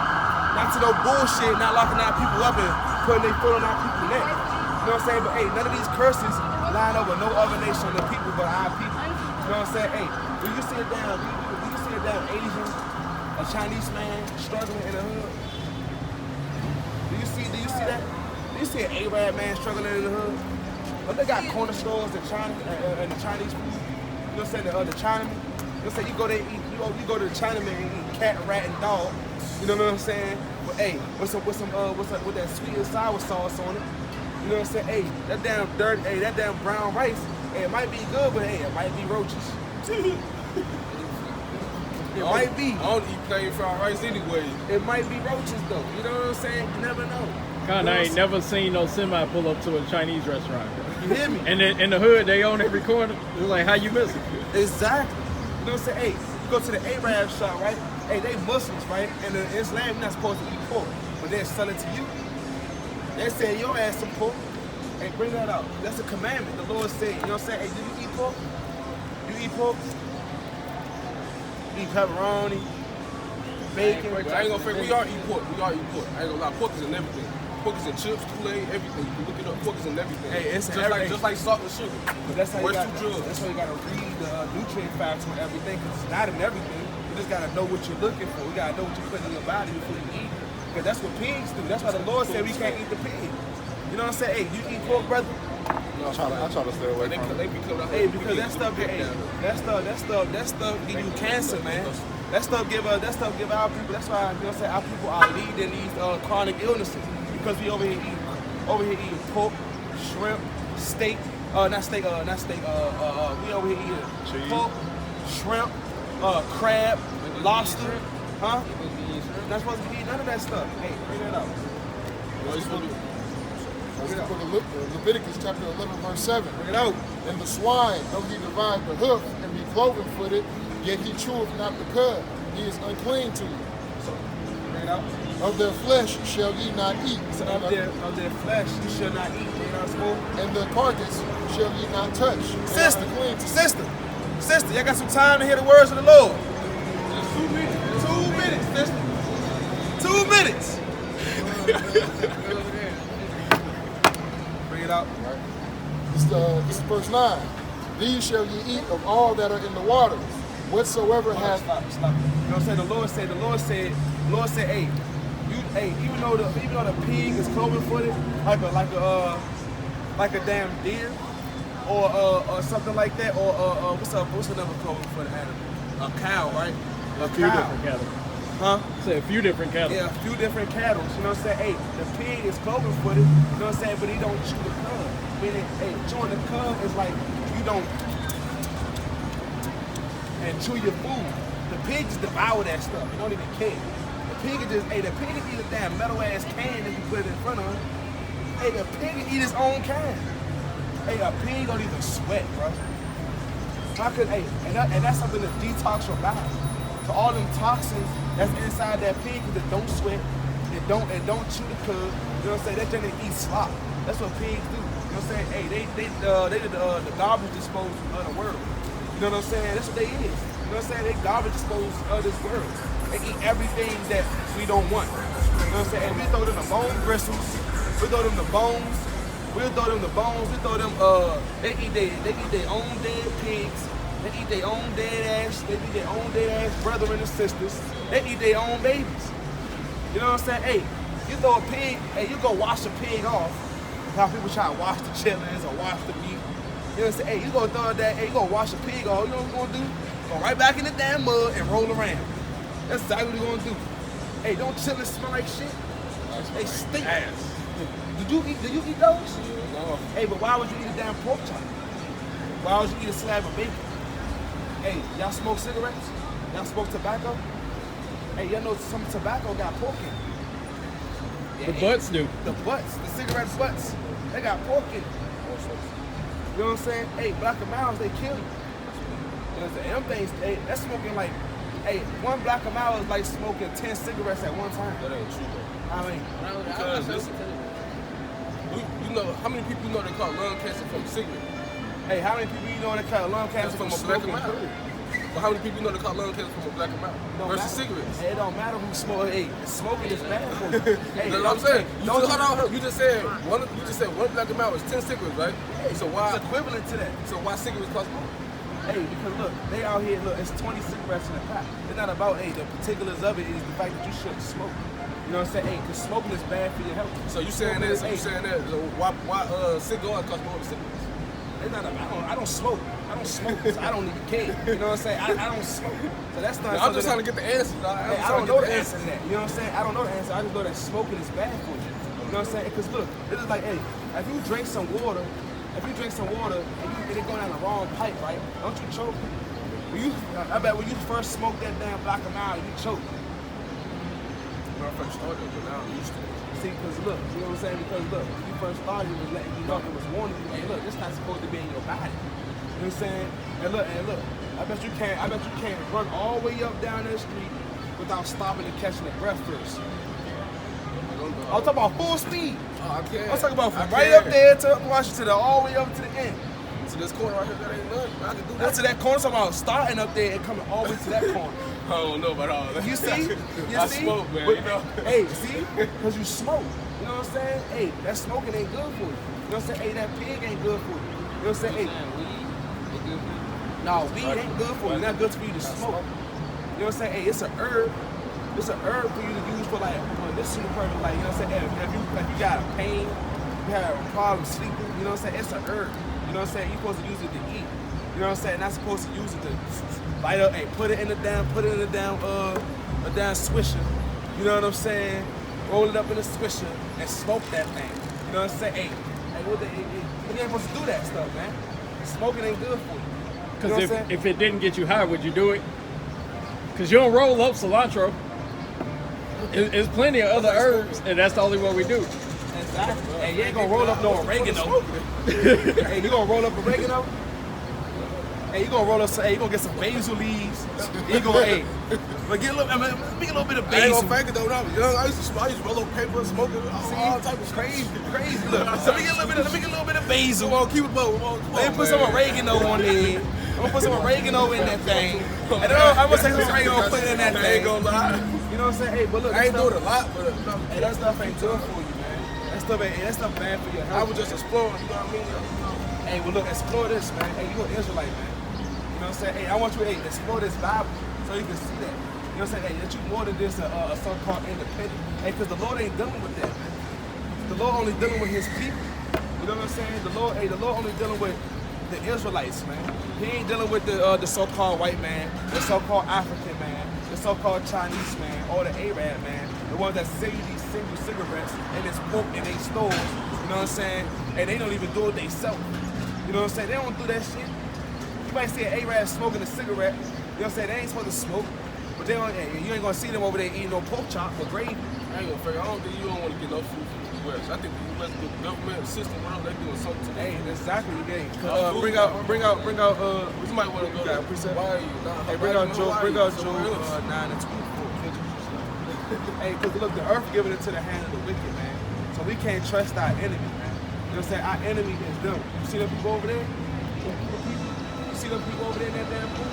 Not to no bullshit, not locking our people up and putting their foot on our people's neck. You know what I'm saying? But hey, none of these curses line up with no other nation of people but our people. You know what I'm saying? Hey, when you see a damn Asian, a Chinese man struggling in the hood, do you see that? You see an Arab man struggling in the hood, but they got corner stores in China and the Chinese food. You know what I'm saying? The Chinaman. You know what I'm saying? You go there and eat. You go to the Chinaman and eat cat, rat, and dog. You know what I'm saying? But hey, with that sweet and sour sauce on it. You know what I'm saying? Hey, that damn dirt. Hey, that damn brown rice. Hey, it might be good, but hey, it might be roaches. It might be. I don't eat plain fried rice anyway. It might be roaches though. You know what I'm saying? You never know. Kinda, I ain't never seen no semi pull up to a Chinese restaurant. You hear me? And in the hood, they own every corner. It's like, how you miss it? Exactly. You know what I'm saying? Hey, you go to the Arab shop, right? Hey, they Muslims, right? And in Islam, you're not supposed to eat pork. But they'll sell it to you. They say your ass some pork. Hey, bring that out. That's a commandment. The Lord said, you know what I'm saying? Hey, do you eat pork? You eat pork? You eat pepperoni, bacon. I ain't gonna fake, we all eat pork. I ain't gonna lie, pork is in everything. Pork is in chips, Kool-Aid, everything. You can look it up, pork is in everything. Hey, it's just like salt and sugar. But that's how you got. That's why you gotta read the nutrient facts on everything. Cause it's not in everything. You just gotta know what you're looking for. You gotta know what you're putting in your body before you eat. Cause that's what pigs do. That's why the Lord said we can't eat the pig. You know what I'm saying? Hey, you eat pork, brother? I try to stay away from it. Hey, because that stuff give you cancer, man. That stuff give our people. That's why, you know what I'm saying, our people are leading these chronic illnesses because we over here eating pork, shrimp, steak. We over here eating cheese, pork, shrimp, crab, lobster, huh? Not supposed to be eating none of that stuff. Hey, bring that out. Leviticus chapter 11, verse 7. Bring it out. And the swine, though he divide the hoof and be cloven-footed, yet he cheweth not the cud. He is unclean to you. Bring it out. Of their flesh shall ye not eat. So of their flesh you shall not eat. You know what I'm and the carcass shall ye not touch. Sister, y'all got some time to hear the words of the Lord. Just 2 minutes. 2 minutes, sister. 2 minutes. Bring it out. Right? This is verse 9. These shall ye eat of all that are in the waters, whatsoever hath. Stop. You know what I'm saying? The Lord said, hey, even though the pig is cloven-footed, like a damn deer, or something like that, or what's another cloven-footed animal? A cow, right? A few different cattle. Huh? Say a few different cattle. Yeah, a few different cattle. You know what I'm saying? Hey, the pig is cloven-footed. You know what I'm saying? But he don't chew the cud. Meaning, hey, chewing the cud is like you don't and chew your food. The pig just devour that stuff. They don't even care. The pig can just, hey, the pig can eat a damn metal ass can if you put it in front of him. Hey, the pig can eat his own can. Hey, a pig don't even sweat, bro. How could, hey, and that's something to detox your body. So all them toxins that's inside that pig, because it don't sweat, it don't chew the cud. You know what I'm saying? That thing they eat slop. That's what pigs do. You know what I'm saying? Hey, they the garbage disposal of the world. You know what I'm saying? That's what they is. You know what I'm saying? They garbage disposal of this world. They eat everything that we don't want. You know what I'm saying? And we throw them the bone bristles. We throw them the bones. We'll throw them the bones. We throw them. They eat their own dead pigs. They eat their own dead ass. They eat their own dead ass brethren and sisters. They eat their own babies. You know what I'm saying? Hey, you throw a pig. Hey, you go wash a pig off. How people try to wash the chitlins or wash the meat. You know what I'm saying? Hey, you gonna throw that. Hey, you gonna wash a pig off. You know what you're gonna do? Go right back in the damn mud and roll around. That's exactly what you're gonna do. Hey, don't chitlins smell like shit? They stink. Ass. Did you eat those? No. Hey, but why would you eat a damn pork chop? Why would you eat a slab of bacon? Hey, y'all smoke cigarettes? Y'all smoke tobacco? Hey, y'all know some tobacco got pork in it. The butts do. The butts, the cigarette butts, they got pork in it. You know what I'm saying? Hey, black and miles, they kill you. You know what I'm saying? Them things, hey, that's smoking like, hey, one black and mile is like smoking 10 cigarettes at one time. That ain't true, though. I mean, Because listen, you know, how many people you know they caught lung cancer from cigarettes? hey, how many people you know that caught lung cancer from From a black smoking? and mild. Well, how many people you know that caught lung cancer from a black and mild versus cigarettes? Hey, it don't matter who smoke. Hey, smoking is bad for you. Hey, That's what I'm saying. don't Hold on. You just said one black and mild is 10 cigarettes, right? So why? It's equivalent to that. So why cigarettes cost more? Hey, because look, they out here, look, it's 20 cigarettes in a pack. It's not about, hey, the particulars of it is the fact that you shouldn't smoke. You know what I'm saying? Hey, because smoking is bad for your health. So you saying that? So why cigars cost more than cigarettes? It's not about, I don't smoke. So I don't even care. You know what I'm saying? I don't smoke. So that's not I'm just trying something to get the answer. Hey, I don't know the answer to that. You know what I'm saying? I don't know the answer. I just know that smoking is bad for you. You know what I'm saying? Because look, this is like, hey, if you drink some water and it go down the wrong pipe, right? Don't you choke? I bet when you first smoked that damn black and mild, you choked. When I first started, but now I'm used to it. See, because look, you know what I'm saying? Because look, when you first started, it was letting you know, it was warning you, hey, look, this not supposed to be in your body. You know what I'm saying? And look, I bet you can't run all the way up down that street without stopping and catching the breath first. I'm talking about full speed. Oh, I can't. I'm talking about from right up there to Washington, all the way up to the end. So this corner right here, that ain't nothing. I can do that. That's to that corner. I'm talking about starting up there and coming all the way to that corner. I don't know about all that. You see? I smoke, man. But, you know. Hey, see? Because you smoke. You know what I'm saying? Hey, that smoking ain't good for you. You know what I'm saying? Hey, that pig ain't good for you. You know what I'm saying? Hey, no, weed ain't good for you. It's not good for you to smoke. You know what I'm saying? Hey, it's an herb. It's an herb for you to use for like medicinal purpose. Like, you know what I'm saying? If you got a pain, you have a problem sleeping, you know what I'm saying? It's an herb. You know what I'm saying? You're supposed to use it to eat. You know what I'm saying? Not supposed to use it to light up. Hey, put it in the damn swisher. You know what I'm saying? Roll it up in a swisher and smoke that thing. You know what I'm saying? Hey, you ain't supposed to do that stuff, man. Smoking ain't good for you. Because if it didn't get you high, would you do it? Because you don't roll up cilantro. There's plenty of other herbs, and that's the only one we do. Exactly. Hey, you ain't gonna roll up no oregano. Hey, you gonna roll up oregano? Hey, you gonna roll up some, hey, you gonna get some basil leaves. You gonna, hey, but get a little, make a little bit of I ain't basil. gonna fake it though. When I was young, I used to roll up paper, smoke it, all type of Crazy. Look, so let me get a little bit of basil. Come on, keep it moving. Let me put some oregano on there. I'm gonna put some oregano in that thing. And then I'm gonna take some oregano and put it in that I thing. ain't gonna lie. You know what I'm saying? Hey, but look, I ain't doing it a lot, but hey, that stuff ain't good for you, man. That stuff bad for your I health. was just exploring, you know what I mean? Hey, well look, explore this, man. Hey, you an Israelite, man. You know what I'm saying? Hey, I want you to explore this Bible so you can see that. You know what I'm saying? Hey, that you more than just a so-called independent. Hey, because the Lord ain't dealing with that, man. The Lord only dealing with his people. You know what I'm saying? The Lord only dealing with the Israelites, man. He ain't dealing with the so-called white man, the so-called African man, the so-called Chinese man, or the Arab man, the ones that sell you these single cigarettes and it's pork in their stores. You know what I'm saying? And they don't even do it themselves. You know what I'm saying? They don't do that shit. You might see an Arab smoking a cigarette. You know what I'm saying? They ain't supposed to smoke. But they don't, you ain't gonna see them over there eating no pork chop or gravy. I ain't gonna figure. I don't think you don't want to get no food from the U.S. I think the U.S. the government system around they doing something to that. Hey, that's exactly what they. Bring out. You might want to go there. Why are you? Hey, bring out Job 9 and 24. Hey, because look, the earth giving it to the hand of the wicked, man. So we can't trust our enemy, man. You know what I'm saying? Our enemy is them. You see them people over there? You see them people over there in that damn pool?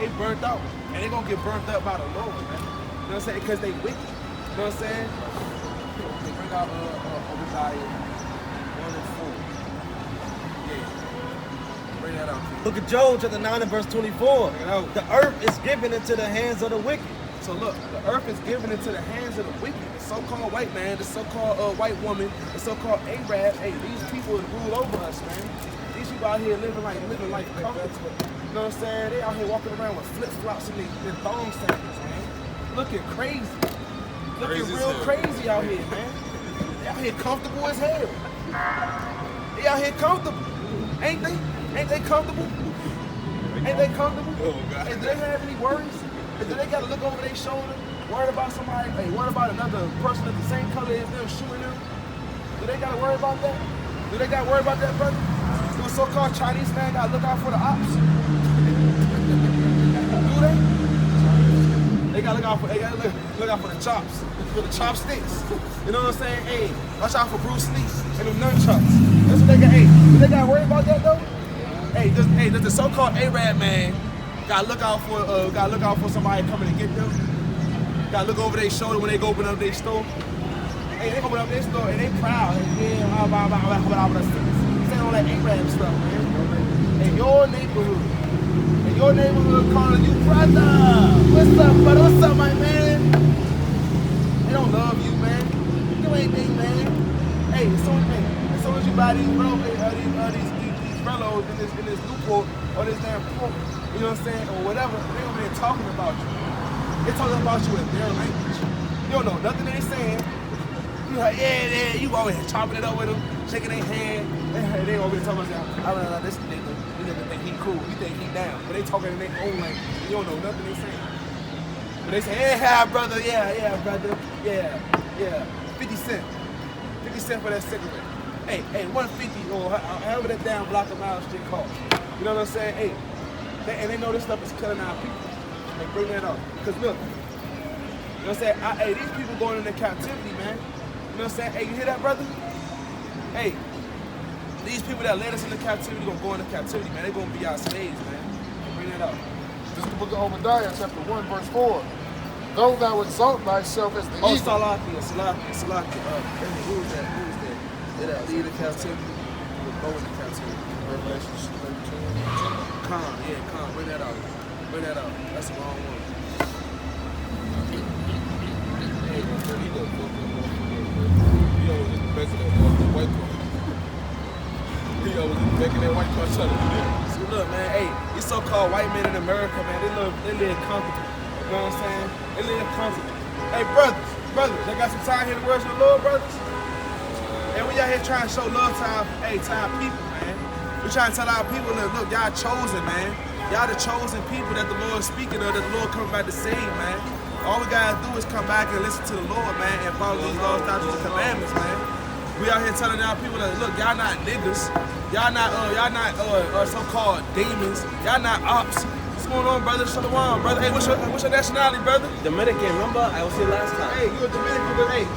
They burnt out. And they gonna get burnt up by the Lord, man. You know what I'm saying? Because they wicked. You know what I'm saying? They bring out Obadiah 1 and 4. Yeah. Bring that out. Look at Job chapter 9 and verse 24. The earth is given into the hands of the wicked. So look, the earth is given into the hands of the wicked. The so-called white man, the so-called white woman, the so-called Arab. Hey, these people rule over us, man. These people out here living like comfortable. You know what I'm saying? They out here walking around with flip-flops and their thong sandals, man. Looking crazy. Looking real crazy out here, man. They out here comfortable as hell. They out here comfortable. Ain't they? Ain't they comfortable? Ain't they comfortable? Oh, God. And do they have any worries? And do they got to look over their shoulder, worried about somebody, worried about another person of the same color as them shooting them? Do they got to worry about that? Do they got to worry about that, brother? Do a so-called Chinese man got to look out for the ops? Do they? They got to look out for the chops, for the chopsticks. You know what I'm saying? Hey, watch out for Bruce Lee and them nunchucks. That's what they got. Hey, do they got to worry about that though? Hey, does the so-called Arab man gotta look out for somebody coming to get them? Gotta look over their shoulder when they go open up their store. Hey, they open up their store and they proud. Saying all that Arab stuff, man. In your neighborhood calling you brother. What's up, brother? What's up, my man? They don't love you, man. You ain't big, man. Hey, as soon as you buy these fellows in this loophole or this damn pork, you know what I'm saying, or whatever, they over there talking about you. They talking about you in their language. You don't know nothing they saying. You like, yeah, you always chopping it up with them, shaking their hand. They over there talking about you. I don't know, this nigga think he cool, he think he down. But they talking in their own language. You don't know nothing they saying. But they say, hey, brother, yeah, brother, yeah, 50 cents. 50 cents for that cigarette. Hey, 150 or however that damn block of miles shit costs. You know what I'm saying? Hey, and they know this stuff is killing our people. They bring that up. Because look, you know what I'm saying? Hey, these people going into captivity, man. You know what I'm saying? Hey, you hear that, brother? Hey, these people that led us into captivity gonna go into captivity, man. They gonna be our slaves, man. Bring that up. This is the book of Obadiah, chapter 1, verse 4. Though thou exalt thyself as the eagle. Salakia. Who is that? That lead in captivity, will go into captivity. Revelation 32. Con. Bring that out. That's the wrong one. Hey, he does fuck that motherfucker. He always in the back of that white car. He always in the back of that white car trying to do that. See, look, man, hey, these so-called white men in America, man, they live comfortable. You know what I'm saying? They live comfortable. Hey, brothers, they got some time here to worship the Lord, brothers? And we out here trying to show love to our people, man. We trying to tell our people that, look, y'all chosen, man. Y'all the chosen people that the Lord is speaking of, that the Lord coming back to save, man. All we gotta do is come back and listen to the Lord, man, and follow these laws, statutes, and commandments, man. We out here telling our people that, look, y'all not niggas. Y'all not so-called demons. Y'all not ops. What's going on, brother? Shalom, brother. Hey, what's your nationality, brother? Dominican, remember? I was here last time. Hey, you a Dominican, but hey,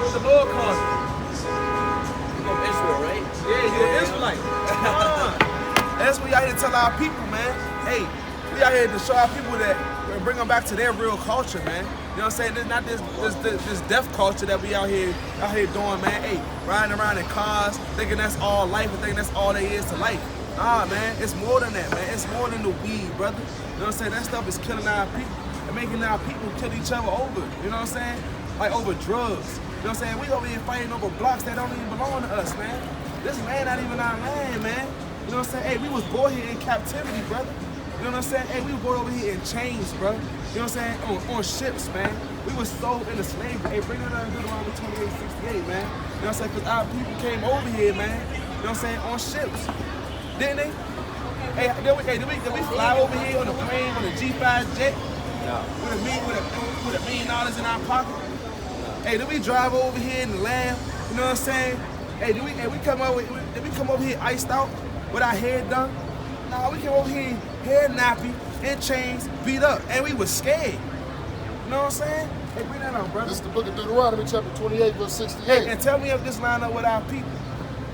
what's the Lord calls you? From Israel, right? Yeah, you're an Israelite. That's what y'all here to tell our people, man. Hey, We out here to show our people that and bring them back to their real culture, man. You know what I'm saying? This not this deaf culture that we out here doing, man. Hey, riding around in cars, thinking that's all life and thinking that's all there is to life. Nah, man, it's more than that, man. It's more than the weed, brother. You know what I'm saying? That stuff is killing our people and making our people kill each other over. You know what I'm saying? Like over drugs. You know what I'm saying? We over here fighting over blocks that don't even belong to us, man. This land not even our land, man. You know what I'm saying? Hey, we was born here in captivity, brother. You know what I'm saying? Hey, we were born over here in chains, bro. You know what I'm saying? On ships, man. We was sold into slavery. Hey, bring that up to Deuteronomy 28:68, man. You know what I'm saying? Because our people came over here, man. You know what I'm saying? On ships. Didn't they? Hey, did we fly over here on a plane on a G5 jet? No. With $1 million in our pocket? No. Hey, did we drive over here in the land? You know what I'm saying? Hey, did we come over here iced out with our hair done? Nah, we came over here hair nappy, in chains, beat up, and we was scared. You know what I'm saying? Hey, bring that out, brother. This is the book of Deuteronomy, chapter 28, verse 68. Hey, and tell me if this line up with our people.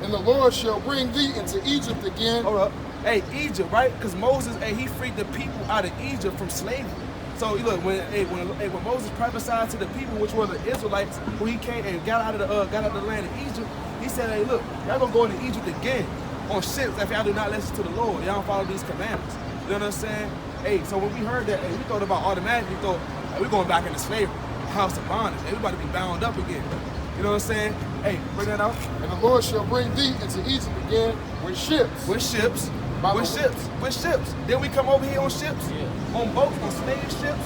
And the Lord shall bring thee into Egypt again. Hold up. Hey, Egypt, right? Because Moses, hey, he freed the people out of Egypt from slavery. So look, when Moses prophesied to the people, which were the Israelites, who he came and got out of the land of Egypt, he said, hey, look, y'all gonna go into Egypt again on ships if y'all do not listen to the Lord. Y'all don't follow these commandments. You know what I'm saying? Hey, so when we heard that, hey, we thought about automatically, hey, we're going back into slavery, house of bondage. Hey, we about to be bound up again. You know what I'm saying? Hey, bring that out. And the Lord shall bring thee into Egypt again with ships. With ships. With ships. Then we come over here on ships, on boats, on slave ships,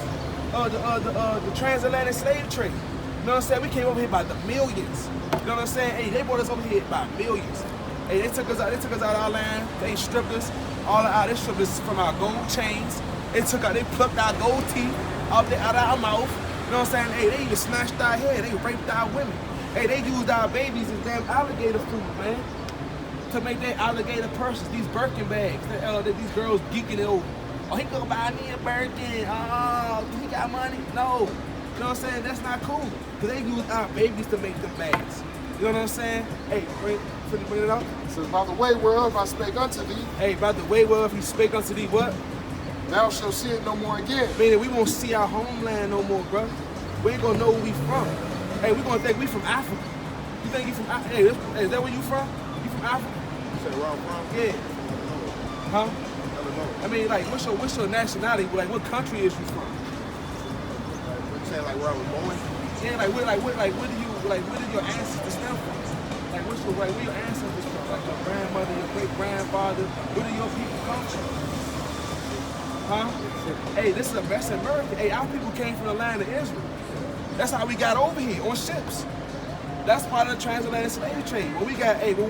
the transatlantic slave trade. You know what I'm saying? We came over here by the millions. You know what I'm saying? Hey, they brought us over here by millions. Hey, they took us out of our land. They stripped us all out. They stripped us from our gold chains. They plucked our gold teeth out of our mouth. You know what I'm saying? Hey, they even snatched our hair. They raped our women. Hey, they used our babies as damn alligator food, man. To make their alligator purses, these Birkin bags that these girls geeking it over. Oh, he gonna buy me a Birkin. Oh, he got money? No. You know what I'm saying? That's not cool. Because they use our babies to make them bags. You know what I'm saying? Hey, bring it out. It says, by the way whereof I spake unto thee. Hey, by the way whereof he spake unto thee what? Thou shalt see it no more again. Meaning we won't see our homeland no more, bro. We ain't gonna know where we from. Hey, we gonna think we from Africa. You think you from Africa? Hey, is that where you from? You from Africa? You say where I'm from? Yeah. Huh? I mean, like, what's your nationality? Like, what country is you from? You saying like where I was born? Yeah, where did your ancestors stem from? Like, where your ancestors from? Like your grandmother, your great grandfather. Where do your people come from? Huh? Hey, this is a best America. Hey, our people came from the land of Israel. That's how we got over here on ships. That's part of the transatlantic slave trade. When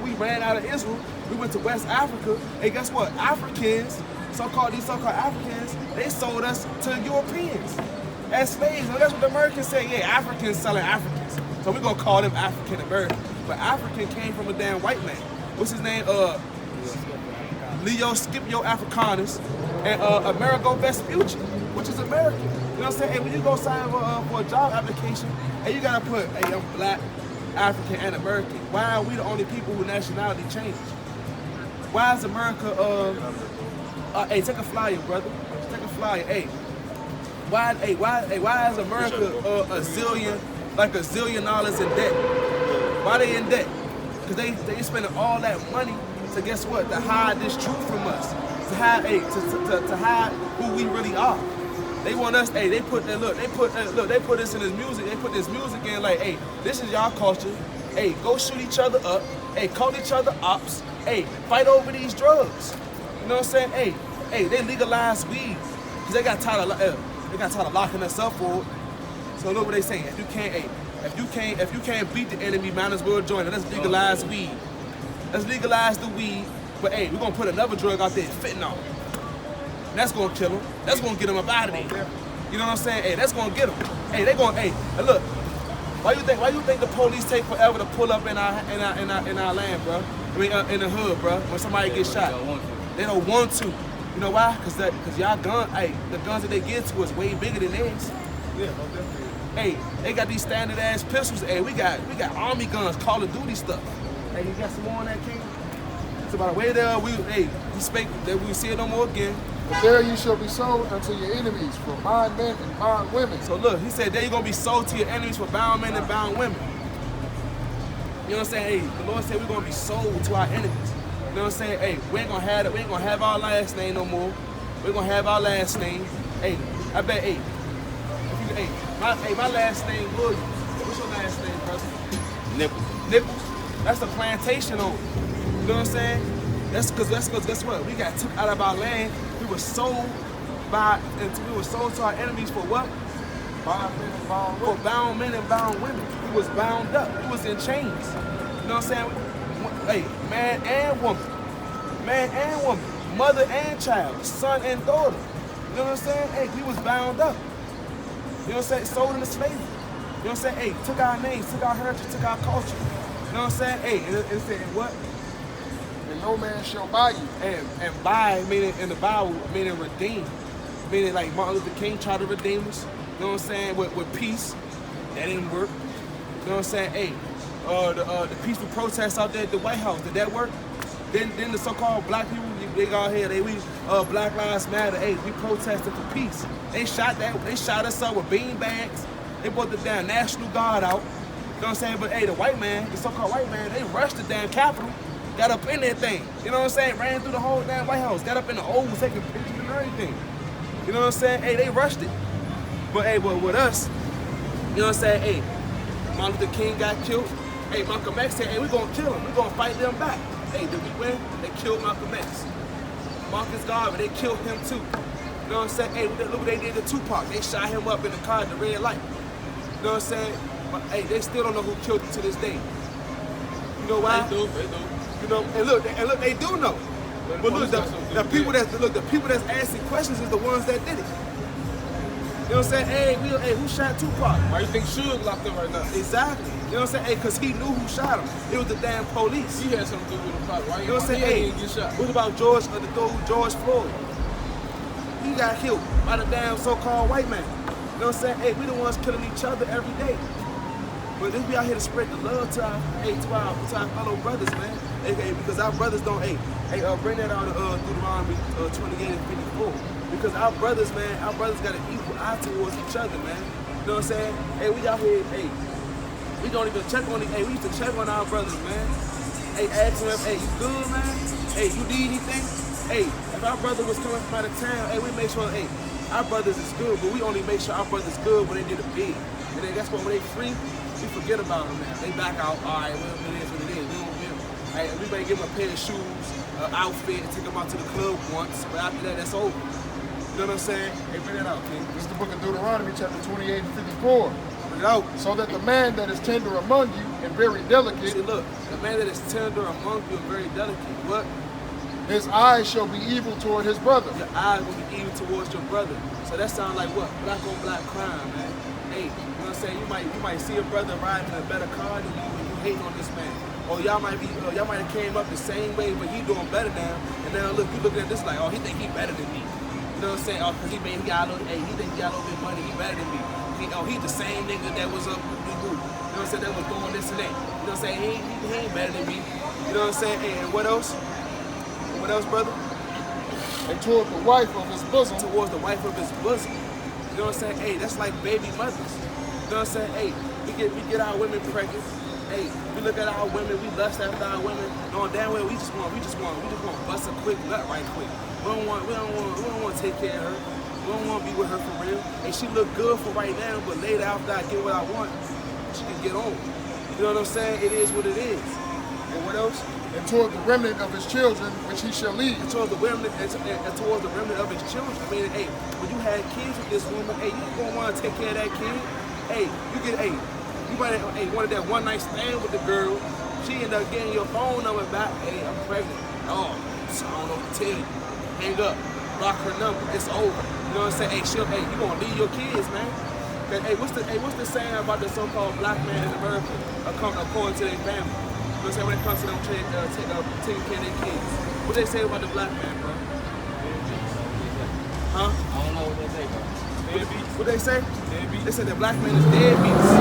we ran out of Israel, we went to West Africa. Hey, guess what? Africans, so-called Africans, they sold us to Europeans as slaves. And that's what the Americans say. Yeah, Africans selling Africans. So we're gonna call them African American. But African came from a damn white man. What's his name? Leo Scipio Africanus and Amerigo Vespucci, which is American. You know what I'm saying? Hey, when you go sign for a job application, hey, you gotta put, hey, I'm black, African, and American. Why are we the only people who nationality changed? Why is America, hey, take a flyer, brother. Take a flyer. Hey, why is America a zillion dollars in debt? Why they in debt? Because they spending all that money to, guess what? To hide this truth from us. To hide, to hide who we really are. They want us, hey, they put this in this music, they put this music in like, hey, this is y'all culture. Hey, go shoot each other up. Hey, call each other ops. Hey, fight over these drugs. You know what I'm saying? Hey, they legalized weed. Cause they got tired of locking us up for it. So look what they saying. If you can't beat the enemy, might as well join it. Let's legalize weed. Let's legalize the weed. But hey, we're gonna put another drug out there, fentanyl. That's gonna kill them. That's gonna get them up out of there. You know what I'm saying? Hey, that's gonna get them. Hey, they gonna, hey, look. Why you think the police take forever to pull up in our land, bro? I mean, in the hood, bro. When somebody gets shot, they don't want to. You know why? Cause y'all the guns that they get to is way bigger than theirs. Yeah, most definitely. Hey, they got these standard ass pistols. Hey, we got army guns, Call of Duty stuff. Hey, you got some more on that, King? So by the way there, we see it no more again. But there you shall be sold unto your enemies for bondmen and bondwomen. So look, he said there you're going to be sold to your enemies for bound men and bound women. You know what I'm saying? Hey, the Lord said we're going to be sold to our enemies. You know what I'm saying? Hey, we ain't going to have our last name no more. We're going to have our last name. Hey, I bet, hey, my last name, Williams. What's your last name, brother? Nipples. That's the plantation owner. You know what I'm saying? That's because guess what? We got took out of our land. We were sold to our enemies for what? For bound men and bound women. We was bound up. We was in chains. You know what I'm saying? Hey, man and woman, mother and child, son and daughter. You know what I'm saying? Hey, we was bound up. You know what I'm saying? Sold into slavery. You know what I'm saying? Hey, took our names, took our heritage, took our culture. You know what I'm saying? Hey, and it said what? And no man shall buy you. And buy, meaning in the Bible, meaning redeem. Meaning like Martin Luther King tried to redeem us. You know what I'm saying? With peace. That didn't work. You know what I'm saying? Hey, the peaceful protests out there at the White House, did that work? Then the so-called black people, they go out here, Black Lives Matter, hey, we protested for peace. They shot us up with bean bags. They brought the damn National Guard out. You know what I'm saying? But hey, the white man, the so-called white man, they rushed the damn Capitol, got up in that thing. You know what I'm saying? Ran through the whole damn White House, got up in the Oval, taking pictures and everything. You know what I'm saying? Hey, they rushed it. But hey, with us, you know what I'm saying? Hey, Martin Luther King got killed. Hey, Malcolm X said, hey, we're gonna kill him. We're gonna fight them back. Hey, did we win? They killed Malcolm X. Marcus Garvey, they killed him too. You know what I'm saying? Hey, look what they did to Tupac. They shot him up in the car at the red light. You know what I'm saying? But hey, they still don't know who killed him to this day. You know why? They do. You know, and look, they do know. But look, the people that's asking questions is the ones that did it. You know what I'm saying? Hey, who shot Tupac? Why you think Suge locked up right now? Exactly. You know what I'm saying? Hey, because he knew who shot him. It was the damn police. He had something to do with the plot. Why You know what I'm saying? Hey, didn't get shot? what about George Floyd? He got killed by the damn so-called white man. You know what I'm saying? Hey, we the ones killing each other every day. But then we out here to spread the love to our fellow brothers, man. Hey, because our brothers don't, bring that out of Deuteronomy 28 and 54. Because our brothers, man, got an equal eye towards each other, man. You know what I'm saying? Hey, we out here, we don't even check on we used to check on our brothers, man. Hey, ask them, hey, you good, man? Hey, you need anything? Hey, if our brother was coming from out of town, hey, we make sure, hey, our brothers is good, but we only make sure our brothers good when they did a bid. And then guess what, when they free, we forget about them now. They back out, all right, well, it is what it is. We don't feel. Hey, we may give them a pair of shoes, an outfit, take them out to the club once, but after that, that's over. You know what I'm saying? Hey, bring that out, King. This is the book of Deuteronomy, chapter 28 and 54. Bring it out. So that the man that is tender among you and very delicate, See, look, the man that is tender among you and very delicate, what? his eyes shall be evil toward his brother. Your eyes will be evil towards your brother. So that sounds like what? Black on black crime, man. Hey, you know what I'm saying? You might see a brother riding in a better car than you and you hating on this man. Or y'all might have came up the same way, but he doing better now. And now look, you looking at this like, oh, he think he better than me. You know what I'm saying? Oh, because he got a little, he think he got a little bit of money, he better than me. He's the same nigga that was up with me. You know what I'm saying? That was doing this and that. You know what I'm saying? He ain't better than me. You know what I'm saying? Hey, and what else? What else, brother? And toward the wife of his bosom. Towards the wife of his bosom. You know what I'm saying? Hey, that's like baby mothers. You know what I'm saying? Hey, we get our women pregnant. Hey, we look at our women, we lust after our women. Knowing damn well we just want to bust a quick nut right quick. We don't want to take care of her. We don't want to be with her for real. Hey, she look good for right now, but later after I get what I want, she can get on. You know what I'm saying? It is what it is. And what else? And toward the remnant of his children, which he shall lead. And towards the remnant of his children. I mean, hey, when you had kids with this woman, hey, you gonna want to take care of that kid. Hey, you might have wanted that one night stand with the girl. She ended up getting your phone number back. Hey, I'm pregnant. Oh, so I don't know what to tell you. Hang up, block her number. It's over. You know what I'm saying? Hey, you gonna leave your kids, man. Hey, what's the saying about the so-called black man in America according to their family? You know what I'm saying? When it comes to them taking care of their kids. What they say about the black man, bro? Huh? I don't know what they say, bro. What they say? They say the black man is deadbeats.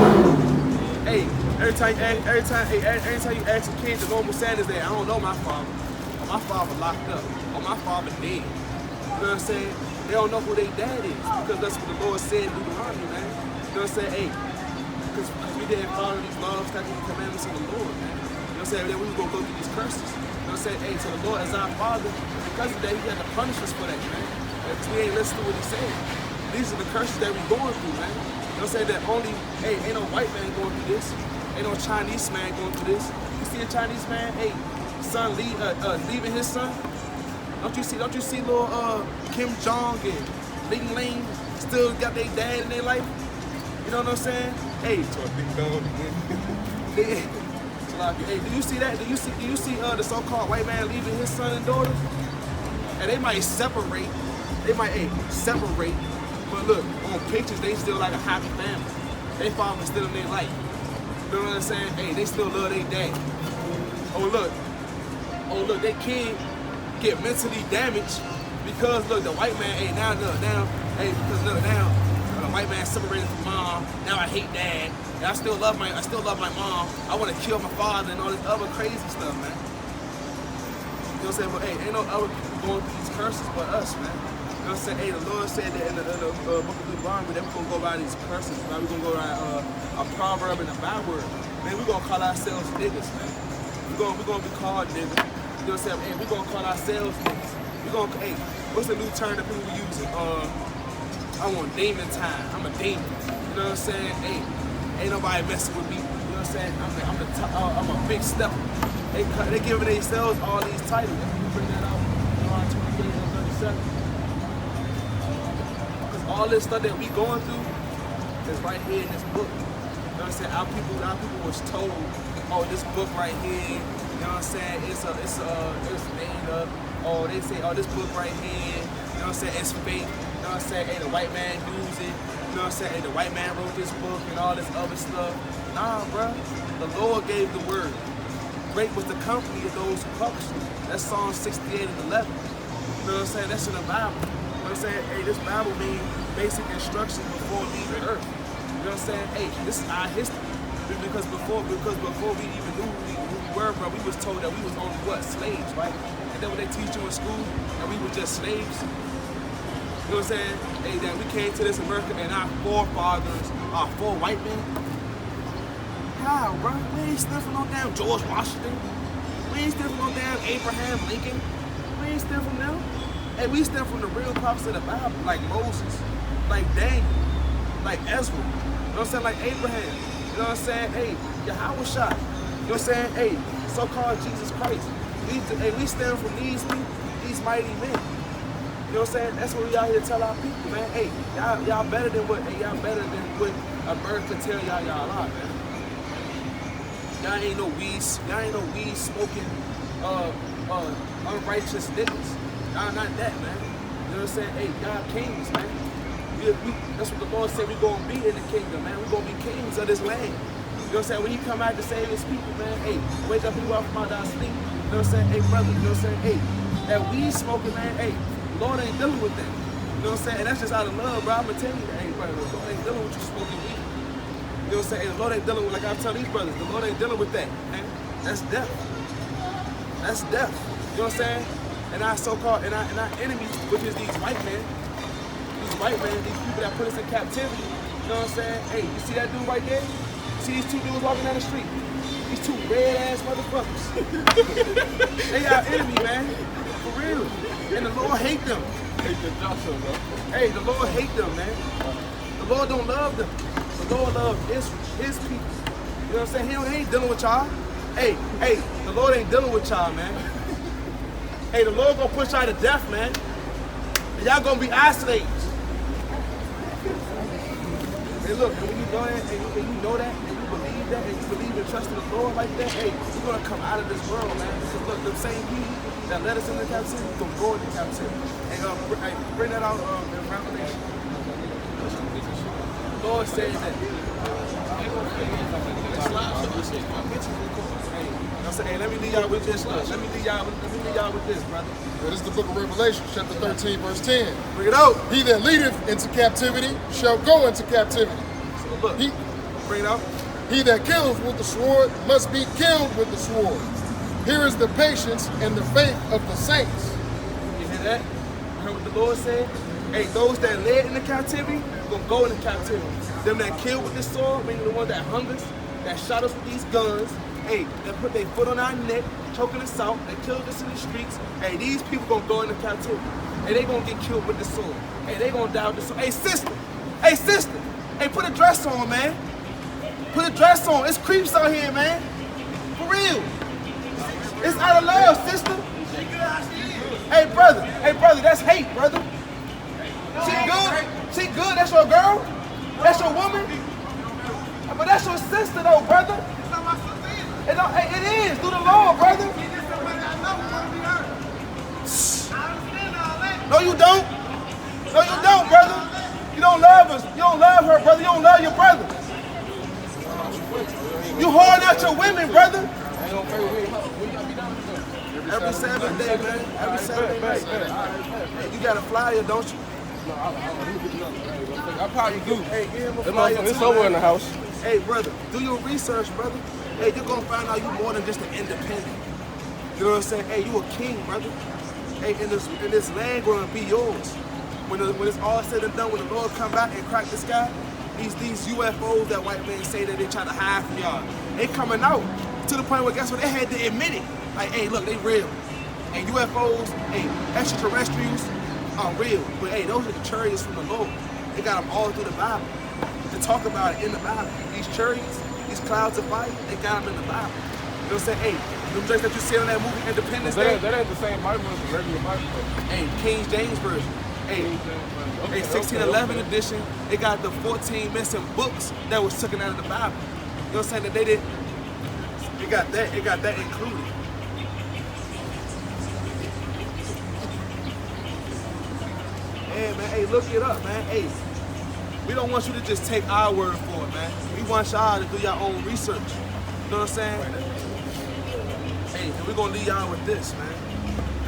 Hey, every time you ask a kid, the normal saying is that I don't know my father. Or my father locked up. Or my father dead. You know what I'm saying? They don't know who their dad is because that's what the Lord said in Deuteronomy, man. You know what I'm saying? Hey, because we didn't follow these laws, statutes, and commandments of the Lord, man. You know what I'm saying? Then we were going to go through these curses. You know what I'm saying? Hey, so the Lord is our Father. Because of that, He had to punish us for that, man. Because we ain't listening to what He said. These are the curses that we're going through, man. You know what I'm saying? That only, hey, ain't no white man going through this. Ain't no Chinese man going through this. You see a Chinese man, hey, son leaving his son? Don't you see little Kim Jong and Ling Ling still got their dad in their life? You know what I'm saying? Hey, So a big dog again. hey, do you see that? Do you see the so-called white man leaving his son and daughter? And they might separate. They might separate. But look, on pictures they still like a happy family. They father still in their life. You know what I'm saying? Hey, they still love their dad. Oh look, their kid get mentally damaged because look, the white man, hey, now, because look, now the white man separated from mom. Now I hate dad. And I still love my mom. I want to kill my father and all this other crazy stuff, man. You know what I'm saying? But hey, ain't no other people going through these curses but us, man. You know what I'm saying? Hey, the Lord said that in the book of Deuteronomy that we're gonna go by these curses, man. We're gonna go by a proverb and a byword. Man, we're gonna call ourselves niggas, man. We're gonna be called niggas. You know what I'm saying? Hey, we're gonna call ourselves niggas. Hey, what's the new term that people be using? I want demon time. I'm a demon. You know what I'm saying? Hey, ain't nobody messing with me. You know what I'm saying? I'm a big stepper. They giving themselves all these titles. If you bring that out, Deuteronomy 28 and 37. Because all this stuff that we going through is right here in this book. You know what I'm saying? Our people was told, oh, this book right here. You know what I'm saying? It's made up. Oh, they say, oh, this book right here, you know what I'm saying, it's fake. You know what I'm saying? Hey, the white man used it. You know what I'm saying? Hey, the white man wrote this book and all this other stuff. Nah, bro. The Lord gave the word. Great was the company of those who published it. That's Psalm 68 and 11. You know what I'm saying? That's in the Bible. You know what I'm saying? Hey, this Bible means basic instructions before leaving earth. You know what I'm saying? Hey, this is our history. Because before we even knew who we were, bro, we was told that we was only what? Slaves, right? And then when they teach you in school that we were just slaves. You know what I'm saying? Hey, that we came to this America and our forefathers are four white men. How, bro? We ain't sniffing no damn George Washington. We ain't sniffing no damn Abraham Lincoln. We ain't sniffing them. Hey, we sniff from the real prophets of the Bible, like Moses, like Daniel, like Ezra. You know what I'm saying? Like Abraham. You know what I'm saying? Hey, Yahweh shot. You know what I'm saying? Hey, so-called Jesus Christ. We stand from these people, these mighty men. You know what I'm saying? That's what we out here to tell our people, man. Hey, y'all better than what America tell y'all are, man. Y'all ain't no weed smoking, unrighteous niggas. Y'all not that, man. You know what I'm saying? Hey, y'all kings, man. That's what the Lord said we gonna be in the kingdom, man. We gonna be kings of this land. You know what I'm saying? When He come out to save His people, man, hey, wake up people out from out our sleep. You know what I'm saying? Hey, brother, you know what I'm saying? Hey, that weed smoking, man, hey, the Lord ain't dealing with that. You know what I'm saying? And that's just out of love, bro. I'm gonna tell you that, hey, brother, the Lord ain't dealing with you smoking weed. You know what I'm saying? Hey, the Lord ain't dealing with, like I tell these brothers, the Lord ain't dealing with that, man. That's death. That's death. You know what I'm saying? And our so-called, and our enemies, which is these white men, these people that put us in captivity, you know what I'm saying? Hey, you see that dude right there? You see these two dudes walking down the street? These two red-ass motherfuckers. They our enemy, man. For real. And the Lord hate them. Hey, the Lord hate them, man. The Lord don't love them. The Lord loves his people. You know what I'm saying? He ain't dealing with y'all. Hey, the Lord ain't dealing with y'all, man. Hey, the Lord gonna push y'all to death, man. And y'all gonna be our slaves. Hey, look, and when you know that, and you know that, and you believe that, and you believe and trust in the Lord like that, hey, we're gonna come out of this world, man. Because look, the same people that led us into captivity, we're gonna go into captivity. And bring that out in Revelation. The Lord said that. Hey, let me leave y'all with this. Let me leave y'all with this, brother. This is the book of Revelation, chapter 13, verse 10. Bring it out. He that leadeth into captivity shall go into captivity. So look, bring it out. He that killeth with the sword must be killed with the sword. Here is the patience and the faith of the saints. You hear that? heard what the Lord said? Hey, those that led in the captivity, gonna go into captivity. Them that killed with the sword, meaning the ones that hungers, that shot us with these guns, hey, that put their foot on our neck, choking us out, that killed us in the streets. Hey, these people gonna go into captivity. Hey, they gonna get killed with the sword. Hey, they gonna die with the sword. Hey, sister, hey, put a dress on, man. Put a dress on. It's creeps out here, man. For real. It's out of love, sister. Hey, brother, that's hate, brother. She good? She good? That's your girl? That's your woman? But that's your sister, though, brother. It is, through the Lord, brother. No, you don't. No, you don't, brother. You don't love us. You don't love her, brother. You don't love your brother. You hoard out your women, brother. Every Sabbath day, man. Every Sabbath day. Hey, you got a flyer, don't you? I probably do. Hey, give him a flyer. It's somewhere in the house. Hey, brother, do your research, brother. Hey, you're gonna find out you more than just an independent. You know what I'm saying? Hey, you a king, brother. Hey, and this land gonna be yours. When it's all said and done, when the Lord come back and crack the sky, these UFOs that white men say that they try to hide from y'all, they coming out to the point where guess what? They had to admit it. Like, hey, look, they real. And UFOs, hey, extraterrestrials are real. But hey, those are the chariots from the Lord. They got them all through the Bible. To talk about it in the Bible. These chariots, these clouds of fire, they got them in the Bible. You know what I'm saying? Hey, them drinks that you see on that movie Independence Day. That ain't the same Bible as the regular Bible. Hey, King James Version. Hey, 1611 edition, it got the 14 missing books that was taken out of the Bible. You know what I'm saying? That they did. It got that included. Hey man, hey, look it up, man. Hey, we don't want you to just take our word for it, man. We want y'all to do your own research. You know what I'm saying? Hey, and we're gonna leave y'all with this, man.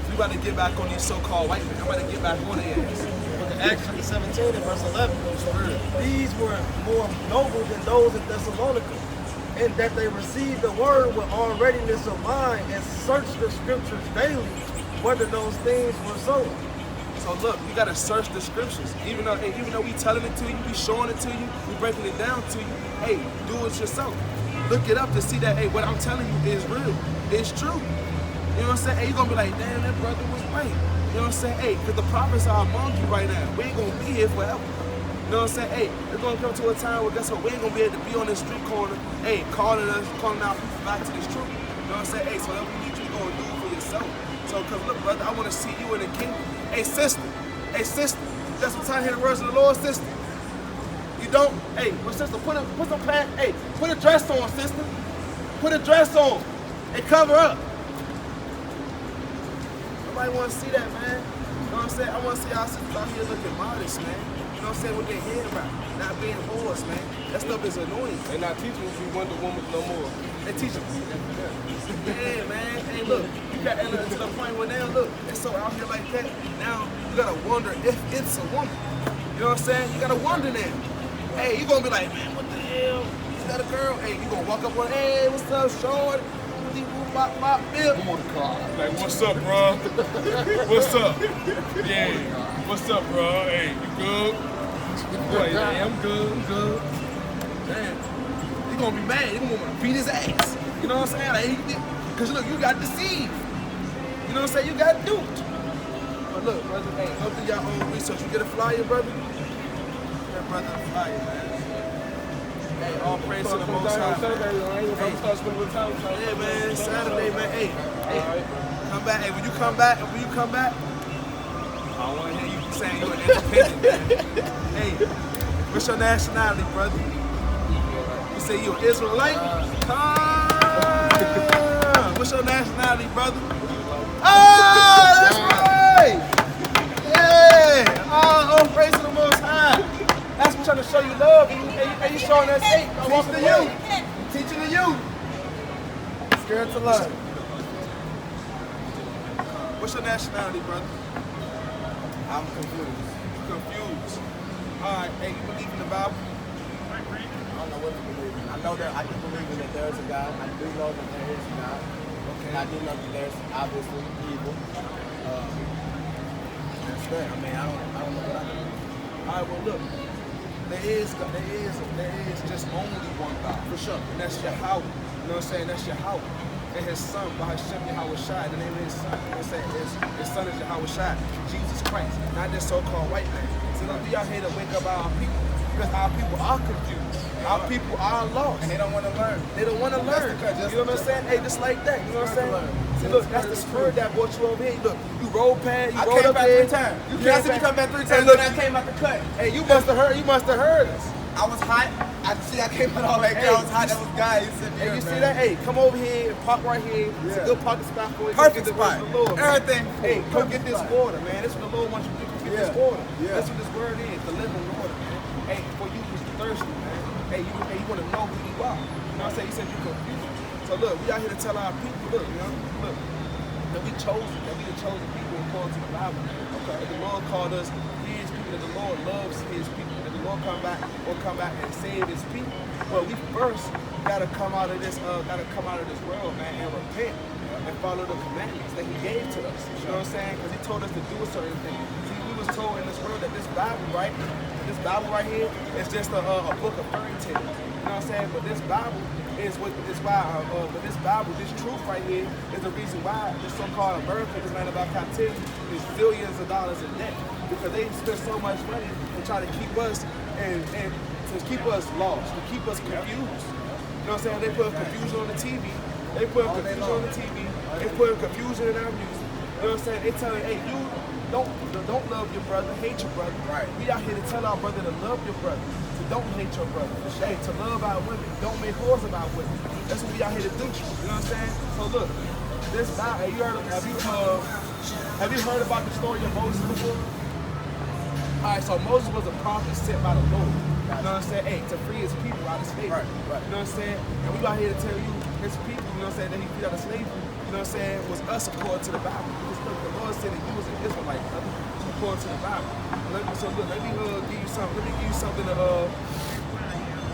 We about to get back on these so-called white men. I'm about to get back on their ass. Look at Acts chapter 17 and verse 11. These were more noble than those in Thessalonica, in that they received the word with all readiness of mind and searched the scriptures daily, whether those things were so. So look, you gotta search the scriptures. Even though we telling it to you, we showing it to you, we breaking it down to you. Hey, do it yourself. Look it up to see that, hey, what I'm telling you is real. It's true. You know what I'm saying? Hey, you're gonna be like, damn, that brother was right. You know what I'm saying? Hey, because the prophets are among you right now. We ain't gonna be here forever. You know what I'm saying? Hey, it's gonna come to a time where guess what? We ain't gonna be able to be on this street corner, hey, calling our people back to this truth. You know what I'm saying? Hey, so that we need you to go and do it for yourself. So, because look, brother, I wanna see you in the kingdom. Hey, sister. That's what time to hear the words of the Lord, sister. You don't? Hey, well, sister, put some pants. Hey, put a dress on, sister. Put a dress on and cover up. Nobody want to see that, man. You know what I'm saying? I want to see our sisters out here looking modest, man. You know what I'm saying? With their head wrapped, not being whores, man. That stuff is annoying. They not teaching us we Wonder Woman no more. They teach them. Yeah, man. Hey, look. You got to the point where now, look, it's so out here like that. Now, you got to wonder if it's a woman. You know what I'm saying? You got to wonder now. Hey, you going to be like, man, what the hell? Is that a girl? Hey, you going to walk up on, hey, what's up, short? Like, what's up, bro? What's up? Yeah. What's up, bro? Hey, you good? Boy, yeah, I'm good. Man, you gonna be mad. You gonna want to beat his ass. You know what I'm saying? Like, cause look, you got deceived. You know what I'm saying? You got duped. But look, brother, hey, go do your own research. You get a flyer, brother? That brother a flyer, man. Hey, all praise to the Most High. Yeah, man, Saturday, man. Hey, come back. Hey, when you come back, I don't want to hear you saying you're an independent, man. Hey, what's your nationality, brother? You say you're an Israelite? What's your nationality, brother? Oh, that's right! Yeah! All praise to the Most High. That's what I'm trying to show you love, and you showing us hate. Teaching the youth. Teaching the youth. Scared to love. What's your nationality, brother? I'm confused. Confused. All right, hey, you believe in the Bible? I don't know what to believe in. I know that I do believe in that there is a God. I do know that there is a God. Okay. And I do know that there's obviously evil. That's that. I mean, I don't know what I can do. All right, well, look. There is just only one God. For sure. And that's Yahweh. You know what I'm saying? That's Yahweh. And his son, Bahashem Yahweh Shai, the name of his son. You know what I'm saying? His son is Yahweh Shai, Jesus Christ, not this so-called white man. So look, we out here to wake up our people. Because our people are confused. Our people are lost. And they don't want to learn. They don't want to learn. You know what I'm saying? Hey, just like that. You know what I'm saying? See, look, that's the spirit that brought you over here. Look, you rolled past, you I rolled came up back here. 3 times. You I see me come back 3 times, look, and I came out the cut. Hey, you must have heard us. I was hot. I came out all like that. I was hot. That was guy. He said, Hey, you see that? Hey, come over here and park right here. It's a good parking spot for you. Perfect Get the spot. word of the Lord, man. Everything. Hey, come get Perfect this spot. water, man. That's what the Lord wants you to do. Get this water. Yeah. That's what this word is, the living water, man. Hey, for you who's thirsty, man. Hey, you want to know who you are. You know what I'm saying? You said you're confused. So look, we out here to tell our people, look, you know, look, that we chosen, that we the chosen people according to the Bible. Okay. That the Lord called us his people, that the Lord loves his people, that the Lord will come back and save his people. But we first gotta come out of this world, man, and repent and follow the commandments that he gave to us. You know what I'm saying? Because he told us to do a certain thing. See, we was told in this world that this Bible right here is just a book of fairy tales. You know what I'm saying? But this Bible this truth right here is the reason why this so-called America, this land about captivity, is billions of dollars in debt. Because they spend so much money to try to keep us and to keep us lost, to keep us confused. You know what I'm saying? They put confusion on the TV. They put confusion on the TV. They put confusion in our music. You know what I'm saying? They tell you, hey, you don't love your brother, hate your brother. Right. We out here to tell our brother to love your brother, to don't hate your brother. Hey, to love our women, don't make whores of our women. That's what we out here to do. You know what I'm saying? So look, this Bible, have you heard about the story of Moses before? All right, so Moses was a prophet sent by the Lord. You know what I'm saying? Hey, to free his people out of slavery. Right. You know what I'm saying? And we out here to tell you, his people, you know what I'm saying, that he freed out of slavery, you know what I'm saying, was us according to the Bible. Because look, the Lord said that you was an Israelite, according to the Bible. So look, let me give you something. Let me give you something to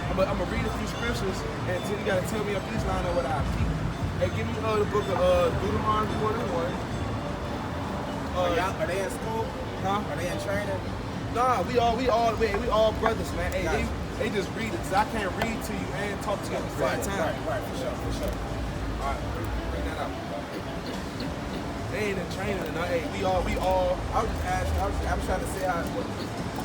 I'm gonna read a few scriptures, and then you gotta tell me if these line up with our people. Hey, give me the book of Deuteronomy 1:1. Are they in school? Huh? Are they in training? Nah, we all brothers, man. Hey, they just read it. So I can't read to you and talk to you at the same time. Right, for sure. All right, bring that up. They ain't in training, and hey, we all. I was just asking. I was trying to see how it works.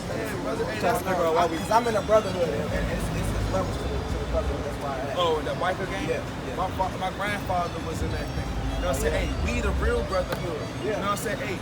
Man, brother, hey, Because I'm in a brotherhood, and it's levels to the brotherhood. That's why I asked. Oh, the biker gang? Yeah. My grandfather was in that thing. You know what I'm saying? Hey, we the real brotherhood. Yeah. You know what I'm saying? Hey,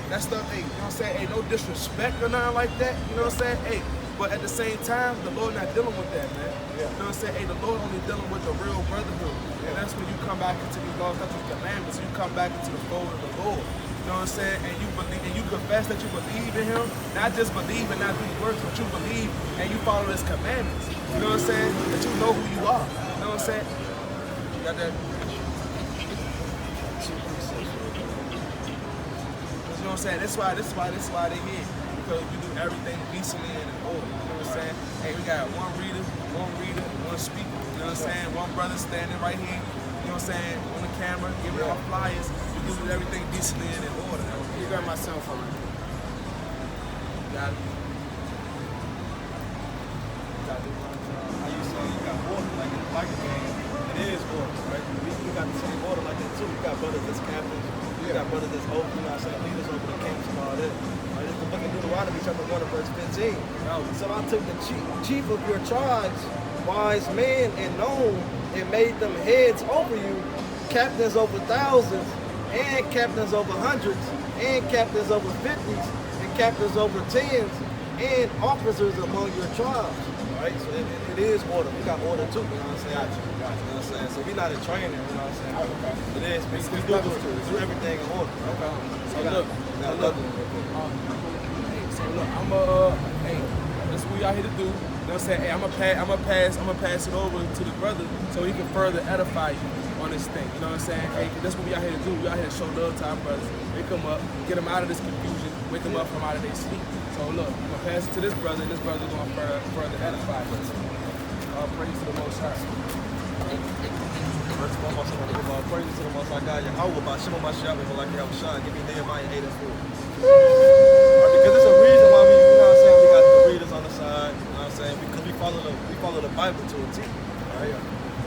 that stuff, hey, you know what I'm saying? Hey, no disrespect or nothing like that. You know what I'm saying? Hey, but at the same time, the Lord not dealing with that, man. Yeah. You know what I'm saying? Hey, the Lord only dealing with the real brotherhood. And that's when you come back into these laws, statutes, commandments. You come back into the fold of the Lord. You know what I'm saying? And you believe, and you confess that you believe in him. Not just believe and not do works, but you believe and you follow his commandments. You know what I'm saying? That you know who you are. You know what I'm saying? You got that? You know what I'm saying? That's why they here. Because we do everything decently and in order. You know what I'm saying? Hey, we got one reader, one speaker. You know what I'm saying? One brother standing right here. You know what I'm saying? On the camera, giving out flyers. We do everything decently and in order. You got my cell phone. Got it. How you say you got water like in the biker gang? It is water, right? We got the same water like that too. We got brothers that's captains. We got brothers that's over, you know what I'm saying, leaders over the camps and all that. Right? It's the book of Deuteronomy chapter 1 and verse 15. So I took the chief of your tribes, wise men and known, and made them heads over you, captains over thousands, and captains over hundreds, and captains over 50s, and captains over 10s, and officers among your tribes. Right? So it is order. We got order too, you know what I'm saying? Gotcha. You know what I'm saying? So we're not in training, you know what I'm saying? It is. We do everything in order. Okay. So look, hey, that's what we out here to do. You know what I'm saying? Hey, I'm gonna pass it over to the brother so he can further edify you on this thing. You know what I'm saying? Hey, that's what we out here to do. We out here to show love to our brothers. Wake them up, get them out of this confusion, wake them up from out of their sleep. So look, I'm gonna pass it to this brother, and this brother is gonna further edify us. All praise to the Most High. First of all, I want to give all praises to the Most High God, Yahweh, by Shema, my Shabbat, like Yahweh Shai. Give me Nehemiah 8:4. follow the Bible to a T, right?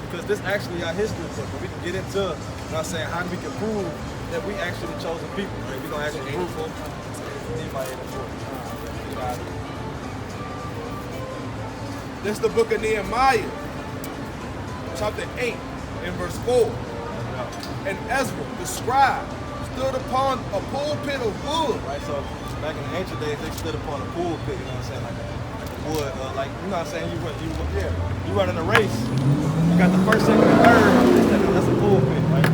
Because this actually our history book, but we can get into, you know what I'm saying, how we can prove that we actually chosen people, right? We're gonna actually prove it. This is the book of Nehemiah, chapter 8, and verse 4. And Ezra, the scribe, stood upon a pulpit of wood. Right, so back in the ancient days, they stood upon a pulpit, you know what I'm saying, like a wood, like, you know what I'm saying, you running a race, you got the first, second, and third, that's a pulpit, right?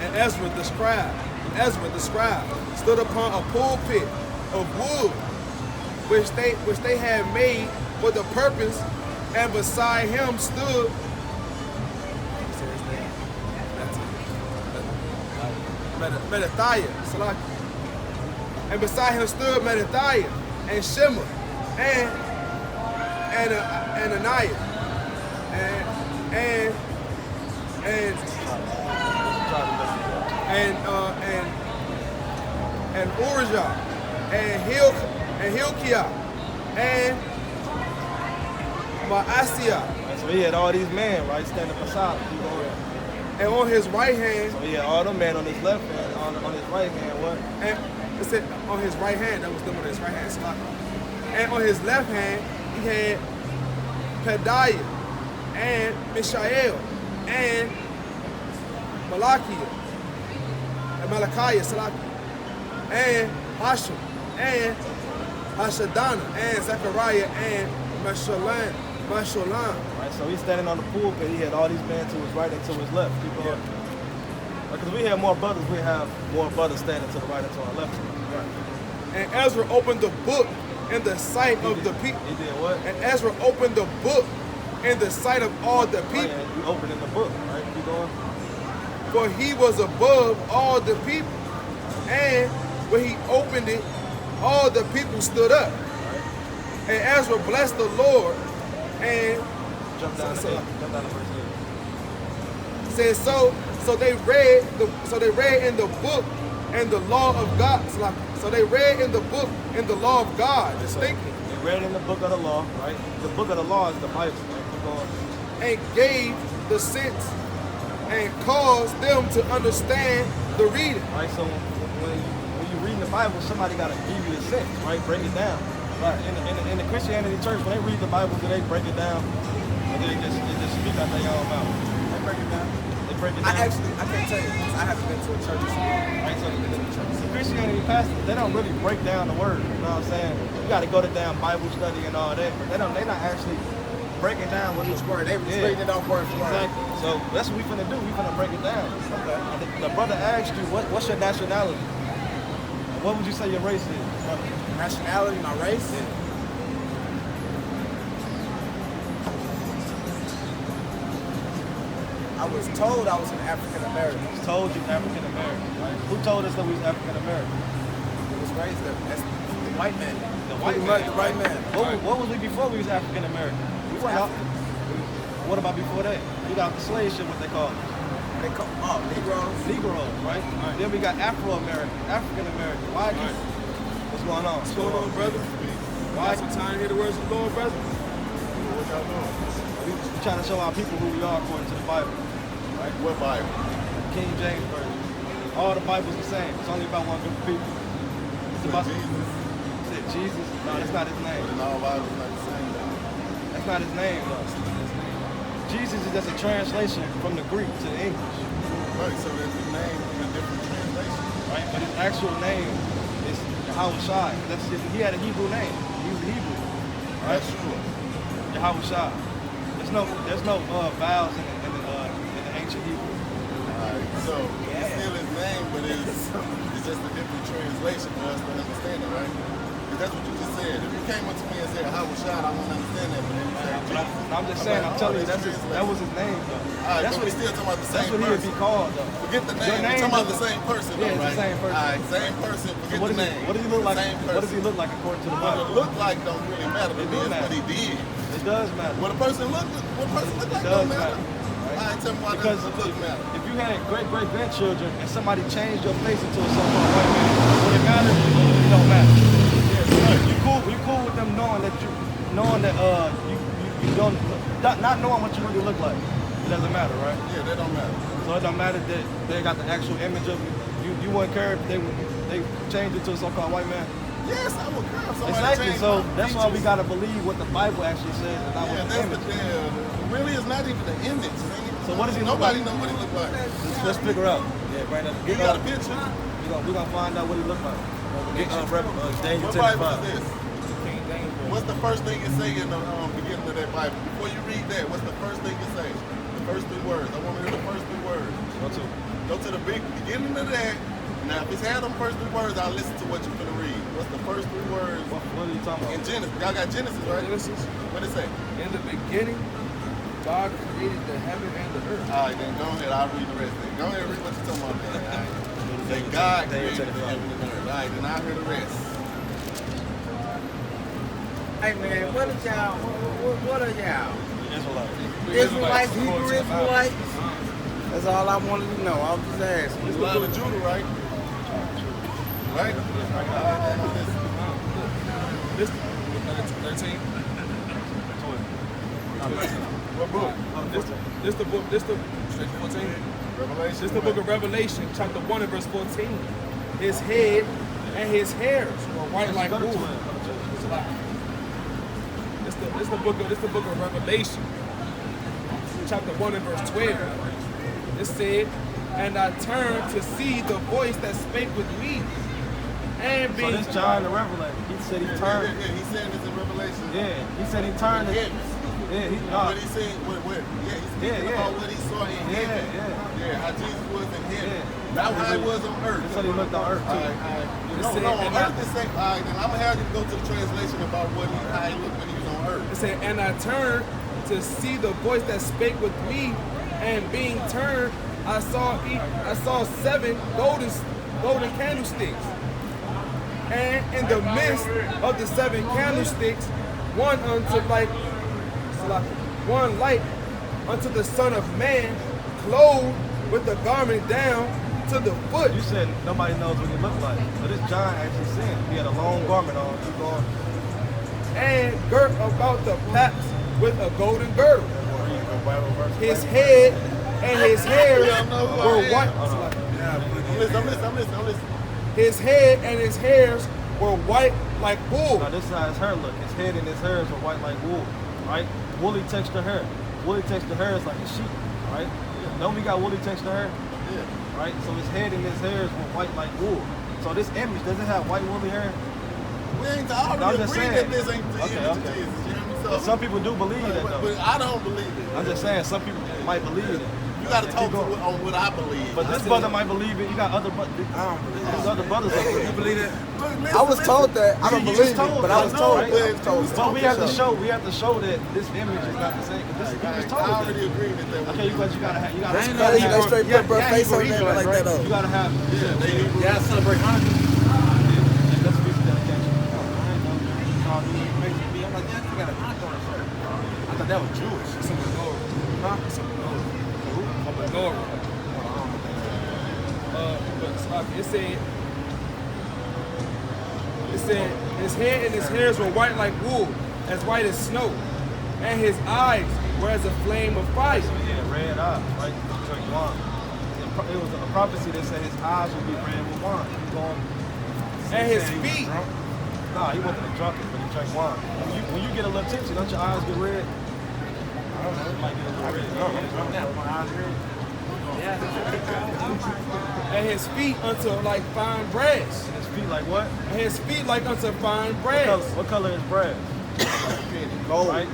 And Ezra, the scribe, stood upon a pulpit of wood, which they had made for the purpose, and beside him stood Malachi. And beside him stood Malachi and Shema and Ananiah and Urijah and Hilkiah and Maaseiah. So he had all these men, right, standing beside him. And on his right hand. So he had all the men on his left hand, on his right hand, what? And it said on his right hand, that was them on his right hand, and on his left hand, he had Pedaiah and Mishael and Malachi and Hashem and Hashadana and Zechariah and Meshulam. Right, so he's standing on the pulpit. He had all these men to his right and to his left. Keep going. Because we have more brothers, we have more brothers standing to the right and to our left. Right. And Ezra opened the book in the sight of the people. He did what? And Ezra opened the book in the sight of all the people. Right, and you opening the book, right? Keep going. For he was above all the people. And when he opened it, all the people stood up. Right. And Ezra blessed the Lord and jump down to verse 8. Says so they read in the book and the law of God. So they read in the book and the law of God distinctly. They read in the book of the law, right? The book of the law is the Bible, right? Keep going. And gave the sense and caused them to understand the reading. Right, so when you read the Bible, somebody got to give you the sense, right? Break it down. Right. In the Christianity church, when they read the Bible, do they break it down? Or do they just speak out their own mouth? They break it down. They break it down. I can't tell you. I haven't been to a church. Right, so the Christianity pastors, they don't really break down the word. You know what I'm saying? You got to go to damn Bible study and all that, but they're not actually breaking down what each word. They just reading it off word for word. Exactly. So that's what we finna do. We finna break it down. Okay. The brother asked you, what's your nationality? What would you say your race is? Nationality, my race? Yeah. I was told I was an African American. He was told you African American, right? Who told us that we was African American? It was raised that's the white man. The white man. The white man. What was we before we was African American? We went out. What about before that? We got the slave ship, what they call it. They call Negroes. Negroes, right? Then we got Afro-American, African American. Why? What's going on? What's going on, brother? Why? Some time to hear the words of the Lord, brother. What y'all doing? We trying to show our people who we are according to the Bible. Right? What Bible? King James Version. All the Bible's the same. It's only about one group of people. It's about Jesus. Is it Jesus? No, that's not his name. And all Bibles not the same. That's not his name, though. Jesus is just a translation from the Greek to the English. Right, so there's a name in a different translation. Right? But his actual name is Yahushua. He had a Hebrew name. He was a Hebrew. Right? That's true. Yahushua. There's no vowels in the ancient Hebrew. Alright, so it's still his name, but it's just a different translation for us to understand it, right? Because that's what you just said. If you came up to me and said, how was shot, I won't understand that, but then you say, Jesus. I'm just saying, I'm telling you, that was his name, though. Alright, but we're still talking about the same That's what he would be called, though. Forget the name. Your We're talking about the same person, Yeah, though, it's right? the same person. Alright, same person. Forget What the name. does he look like? Same person. What does he look like according to the What Bible? it look like don't really matter to me. It's what he did. It does matter. What a person look like does don't matter. right? Alright, tell me why Because does it look matter? if you had great-great-grandchildren and somebody changed your face into a so-called white man, would it matter? It don't matter. Yes, sir. You cool that you don't, not knowing what you really look like. It doesn't matter, right? Yeah, that don't matter. So it don't matter that they got the actual image of you. You wouldn't care if they changed it to a so-called white man. Yes, I would care if somebody Exactly. changed So my that's why we features. gotta believe what the Bible actually says and not what the that's image. really is not even the image. So what does he look Nobody like? know what he look like. Let's figure out. Yeah, right now. You got a picture? We're gonna find out what he look like. Daniel What Bible 10:5. is this? What's the first thing it say in the beginning of that Bible? Before you read that, what's the first thing it say? The first 3 words. I want to hear the first 3 words. Go to the beginning of that. Now, if it's had them first 3 words, I'll listen to what you're gonna read. What's the first 3 words? What are you talking about? In Genesis. Y'all got Genesis, right? Genesis. What it say? In the beginning, God created the heaven and the earth. All right, then go ahead. I'll read the rest. Then go ahead and read what you're talking about. Then. All right. Say God created the heaven and the earth. All right, then I'll hear the rest. Hey man, what are y'all? What are y'all? Israelites. Israelites, Hebrew Israelites? That's all I wanted to know. I was just asking. It's the book of Judah, right? Right? This 13. What book? This the book. This the 14. Revelation. This the book of Revelation, chapter 1 and verse 14. His head and his hairs were white like wool. This the book of Revelation, chapter 1 and verse 12. It said, and I turned to see the voice that spake with me. And So being this John the Revelator, he said he turned. Yeah, he said this in Revelation. Yeah, he said he turned. Yeah, he What he said, he's speaking about what he saw in heaven. Yeah. How Jesus was in heaven. Yeah. Not how he was on earth. He said he looked on earth too. No, on earth it say, all right, then I'm gonna have you go to the translation about how he looked when he was on earth. It said, and I turned to see the voice that spake with me, and being turned, I saw 7 golden candlesticks. And in the midst of the 7 candlesticks, one light unto the Son of Man, clothed with the garment down to the foot. You said nobody knows what he looked like. But this John actually said he had a long garment on. Keep going. And girt about the paps with a golden girdle. His head and his hairs were white. I'm listening. His head and his hairs were white like wool. Now this is how his hair look. His head and his hairs were white like wool, right? Woolly texture hair. Woolly texture hair is like a sheep, right? Don't we got woolly texture hair? Yeah. Right? So his head and his hairs were white like wool. So this image, does it have white woolly hair? We ain't I'm already just agreed saying. that this ain't the image of Okay. Jesus. You hear me? So, But some people do believe that though. but I don't believe it. I'm just saying, some people might believe it. You gotta talk Keep going. on what I believe. But this brother might believe it. You got other brothers. There's other brothers up there. You believe it? Look, I was told that. I don't You believe just told it, but me. I was told. Right? I was told. But we have to show that this image is not the same. This you just told I us already that. agreed with that. Okay, you gotta have. They straight put bro face on there like that though. You gotta have. Yeah, I celebrate Hanukkah. That's a piece of dedication. I'm like, yeah, you got a Hanukkah on the shirt. I thought that was Jewish. It's a menorah. Huh? It's a menorah. A menorah. But it said his head and his hairs were white like wool, as white as snow, and his eyes were as a flame of fire. Yeah, red eyes, right? Drink wine. It was a prophecy that said his eyes would be red with wine. And his feet. Nah, he wasn't a drunkard, but he drank wine. When you get a little tipsy, don't your eyes get red? I don't know. It might get a little red. My eyes red. And his feet unto like fine brass. His feet like what? And his feet like unto fine brass. What color is brass? Gold. Right?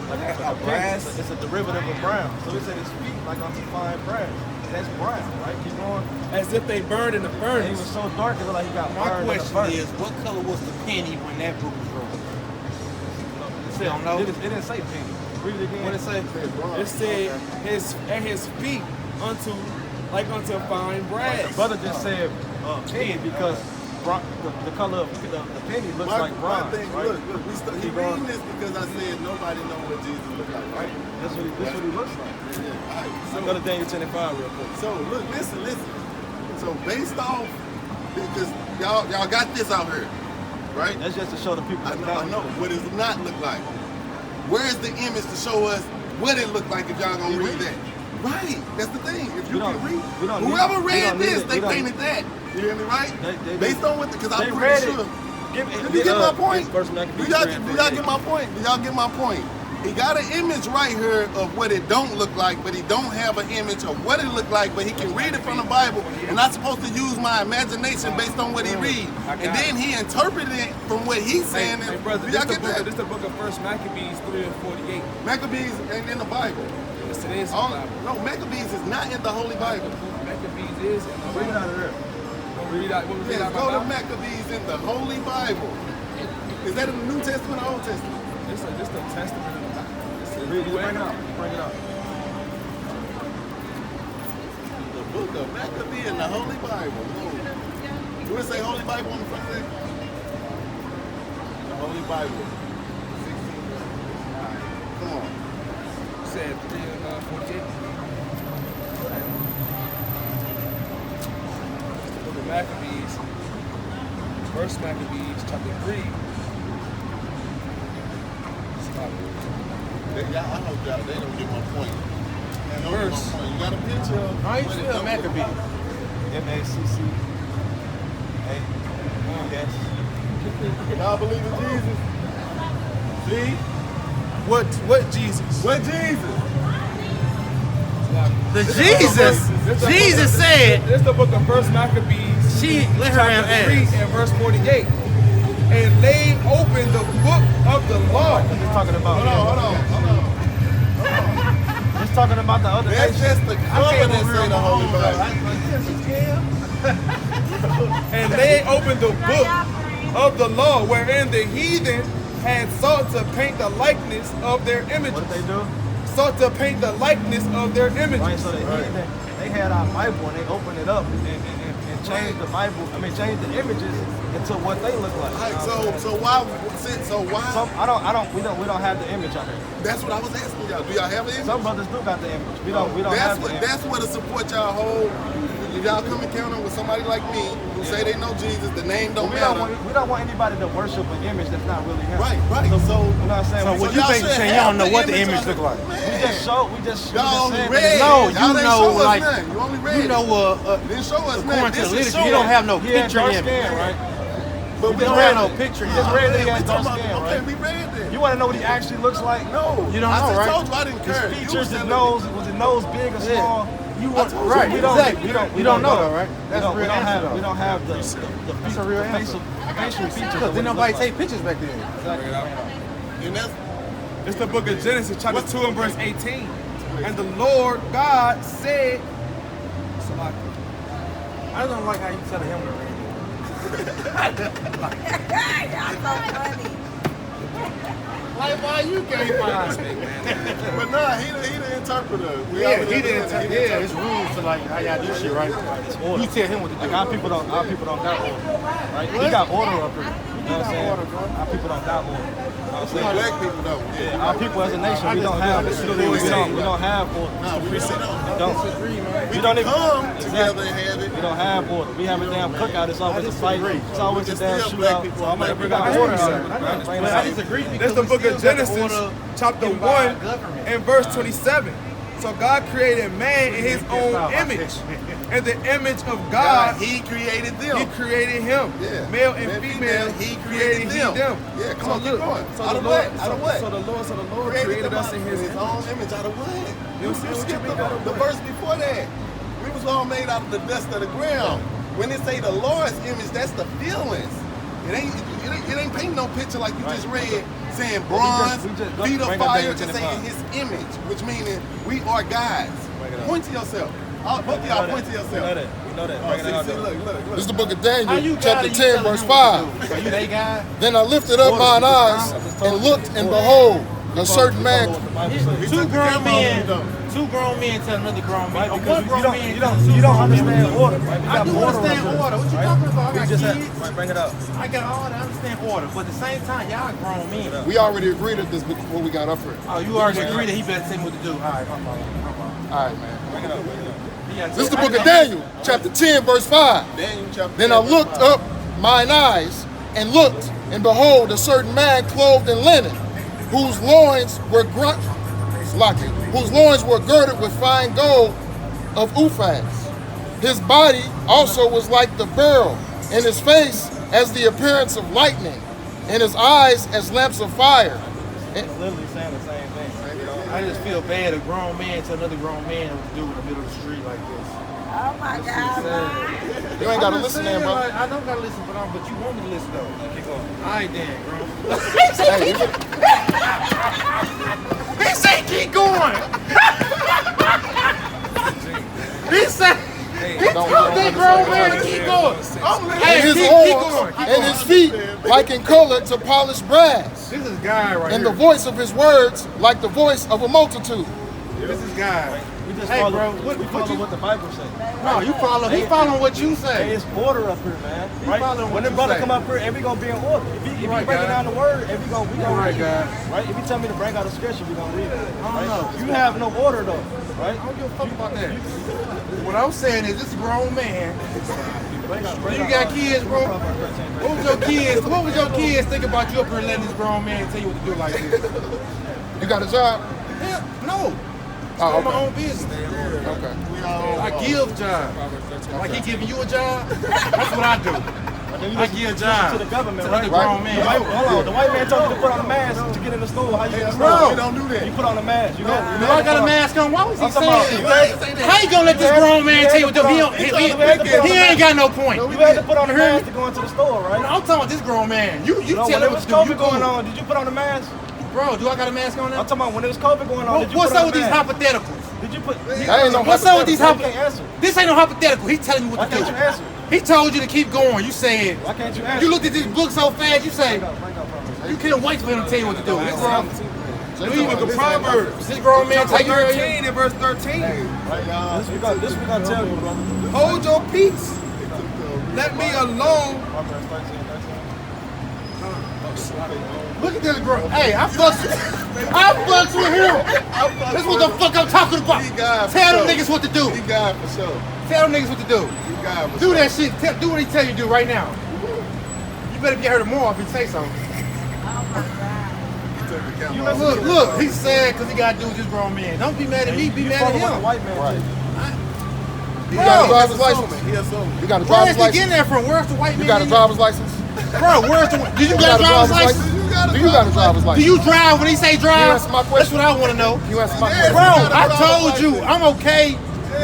Like it's a Brass. It's a derivative of brown. So it said his feet like unto fine brass. That's brown, right? Keep going. As if they burned in the And he furnace. was so dark, it looked like he got My burned in the question furnace. is, what color was the penny when that book was wrote? Don't know. It didn't say penny. Read it again. What it say? It said his feet unto fine brass. The brother just said penny because the color of the penny looks like bronze, thing, right? look, he reading this because I said nobody know what Jesus looked like, right? That's what he looks like. Yeah. All right. Go to Daniel 10:5 real quick. So look, listen. So based off, because y'all got this out here. right? That's just to show the people. I know. What does it not look like? Where's the image to show us what it looked like if y'all gonna read that? Right, that's the thing. If you can read, whoever read this, they painted that. You hear me, right? Based on what, because I'm pretty sure. Did you get my point? Do y'all get my point? Do y'all get my point? He got an image right here of what it don't look like, but he don't have an image of what it look like, but he can read it from the Bible, and I'm supposed to use my imagination based on what he read. And then he interpreted it from what he's saying. Hey brother, do y'all get that? This is the book of 1 Maccabees 3:48. Maccabees ain't in the Bible. Yes, it is in the Bible. No, Maccabees is not in the Holy Bible. Maccabees is in the Bible. Bring it out of there. Yes, go to Maccabees in the Holy Bible. Is that in the New Testament or Old Testament? This is the Testament of the Bible. Bring it out. Bring it out. The book of Maccabees in the Holy Bible. Do it say Holy Bible on the front of it? The Holy Bible. 16. Come on. You said 3:48. The book of Maccabees, 1 Maccabees, chapter 3. I hope y'all, they don't get my point. Verse. You got a picture of How you spell Maccabees? MACC. Yes. y'all believe in Jesus? See? What Jesus? What Jesus? The Jesus. Jesus said, This is the book of 1 Maccabees. she let her have Chapter 3 ass. and verse 48. And laid open the book of the law. He's talking about. Hold on. He's talking about the other That's nation. just the cover that say the Holy Bible. And laid open the book of the law, wherein the heathen had sought to paint the likeness of their images. What did they do? Sought to paint the likeness of their images. Right, so they had our Bible and they opened it up and changed the Bible. I mean, changed the images into what they look like. Right, so why? We don't have the image out here. That's what I was asking y'all. Do y'all have an image? Some brothers do got the image. We don't have the image. That's what to support y'all whole. If y'all come encounter with somebody like me who say they know Jesus, the name don't matter. We don't want anybody to worship an image that's not really him. Right. So you know what I'm saying? So what you think saying y'all don't know what the image look like? We just Y'all only saying read. No, Y'all you didn't know, show us like, nothing. You only read. You know, didn't show us according nothing. to the This is literature, you don't have no He had picture dark in skin, it. right? But We don't have no picture in Just it. read that he we has dark talking skin, about, okay, right? we read that. You want to know what he actually looks like? No. You don't I know, just right? told you I didn't care. His You features, was his telling nose, was his nose big or small? You I told you. right? We don't know though, right? That's a real answer though. We don't have the That's a real answer. facial features. Because didn't nobody take pictures back then. And that's It's the book of Genesis, chapter 2 and verse 18. And the Lord God said, I don't like how you tell him to read. Y'all so funny. Like, why you can't find but nah, he the interpreter. Yeah, he didn't. Yeah, it's rules to like how y'all do shit, right? You tell him what to do. Like our people don't got order, right? He got order up here. You know what I'm saying? Our people don't got order. Black people don't. Yeah, our people as a nation, we don't have order. Nah, we don't. We don't even come together and have it. We don't have order. We have a damn cookout. It's always a fight. It's always a damn Still black shootout. people So I'm like, black we got people. order out here. But I disagree That's because the we book still of got the Genesis, order chapter given by 1 government. and verse 27. So God created man in his own image. And the image of God, He created them. he created him. Yeah. Male and female, he created them. Yeah, come on, keep going. So Out the of Lord, what? Out of what? So the Lord created them us in his image. own image. Out of what? You see You what skipped you mean? the verse before that. We was all made out of the dust of the ground. When they say the Lord's image, that's the feelings. It ain't painting no picture like you just read saying bronze, we just feet of bring up fire, David just 25. saying his image, which meaning we are gods. Point to yourself. Both of y'all point to yourself. We know that. Oh, Bring it out see, there. look. This is the book of How Daniel, you chapter got it, 10, verse 5. Are you they guy? Then I lifted up mine eyes and looked, and behold, a certain man. Two grown men tell another grown man. Or one grown man You tell don't two grown understand men. order, right? We I got do order understand up here, order. What you right? talking about? We I just got had, kids. right, bring it up. I got all that. I understand order. But at the same time, y'all grown men. We already agreed at this before we got up here. Oh, you already agreed that he better tell me what to do. All right, my fault. All right, man. Bring it up. Bring it up. This is the book of Daniel, chapter 10, verse 5. Daniel chapter Then 10, I looked verse 5. up mine eyes and looked, And behold, a certain man clothed in linen, whose loins were girded with fine gold of Uphaz. His body also was like the beryl, and his face as the appearance of lightning, and his eyes as lamps of fire. It's literally saying the same thing. I just feel bad a grown man to another grown man would do in the middle of the street like this. Oh my God. You ain't gotta listen, man, bro. Like, I don't gotta listen, but you want me to listen though. Keep going. All right, then, bro. He said keep going. He said. He told that grown man to keep going. And his arms and his feet like in color to polished brass. This is guy right and here. the voice of his words like the voice of a multitude. This is guy. We just Hey, follow, bro, what the Bible says. No, you follow. He following what you Hey, say. it's order up here, man. Right? following what When the you brother say. come up here, and we gonna be in order. If he Right, breaking guy. down the word, and we gonna Right, read guy. it. Right? If you tell me to bring out a scripture, we gonna read it. I don't know. You have no order though, right? I don't give a fuck about that. What I'm saying is, this grown man. You got kids, bro. What was your kids think about you up here letting this grown man tell you what to do like this? You got a job? Hell, no. Oh, I'm my own business. Okay. I give jobs. Like he giving you a job? That's what I do. I give a job To the government, to right? other grown men. Hold on, the white man told you to put on a mask to get in the store. How you get in the store? Bro. You don't do that. You put on a mask. You go. Do I got a mask on? Why was he I'm talking about- saying that? How you gonna let this grown man tell you what to do? He ain't got no point. You had to put on a mask to go into the store, right? I'm talking about this grown man. You No, tell when him it what was to do. You COVID going go. on, did you put on a mask? Bro, do I got a mask on now? I'm talking about when it was COVID going on, did you What's put on up with a these mask? hypotheticals? Did you put? That ain't no What's up with these Why can't you hypotheticals? answer? This ain't no hypothetical. He telling you Why what to can't do. you answer? He told you to keep going. You said. Why can't you answer? You looked at this book so fast. You say you couldn't wait for him to tell you what to do. This grown. Read the Proverbs. This grown man take you. 13 and verse 13. This we gonna tell you, brother. Hold your peace. Let me alone. Look at this girl. Hey, I fucks with him. That's what the fuck I'm talking about. Tell them niggas what to do. He God for sure. Tell them niggas what to do. He God for Do sure. that shit. Do what he tell you to do right now. You better get her tomorrow if he say something. Look, he's sad because he got to do with this grown man. Don't be mad at me, be mad at Follow what the him. white man Right. did. You got a driver's license? You got a Where's driver's he getting license? that from? Where's the white man? You got a driver's license? Bro, where's the... Did you got a driver's license? Do you got a driver's Do license? you drive when he say drive? answer my That's question? what I want to know. You answer my question. Bro, I told you I'm okay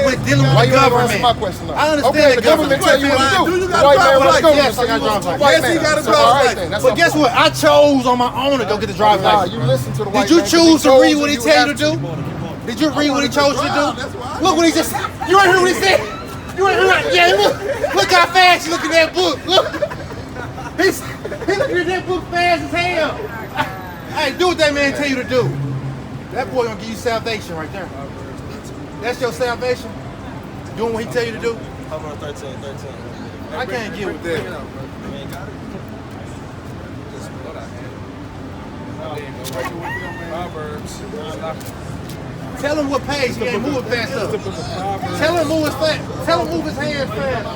with dealing with Why the you ain't gonna government. answer my question though? I understand okay, the the government tell you what to do. Do you The got a white man, driver's let's go. license? Yes, I got a So driver's the license. white Yes, he man. got a So, driver's all right license. then, that's But my guess point. what? I chose on my own to go get the driver's Nah, license. you listen to the white Did you man. choose to read what he you tell you have to do? Did you read what he chose you to do? Look what he just. You ain't hear what he said. You ain't hear. Yeah, look how fast you look at that book. Look. He looking at that book fast as hell. Hey, do what that man tell you to do. That boy gonna give you salvation right there. That's your salvation. Doing what he tell you to do. Proverbs 13. I can't get with that. Proverbs. Tell him what page he ain't moving fast enough. Tell him move his fast. Tell him move his hands fast.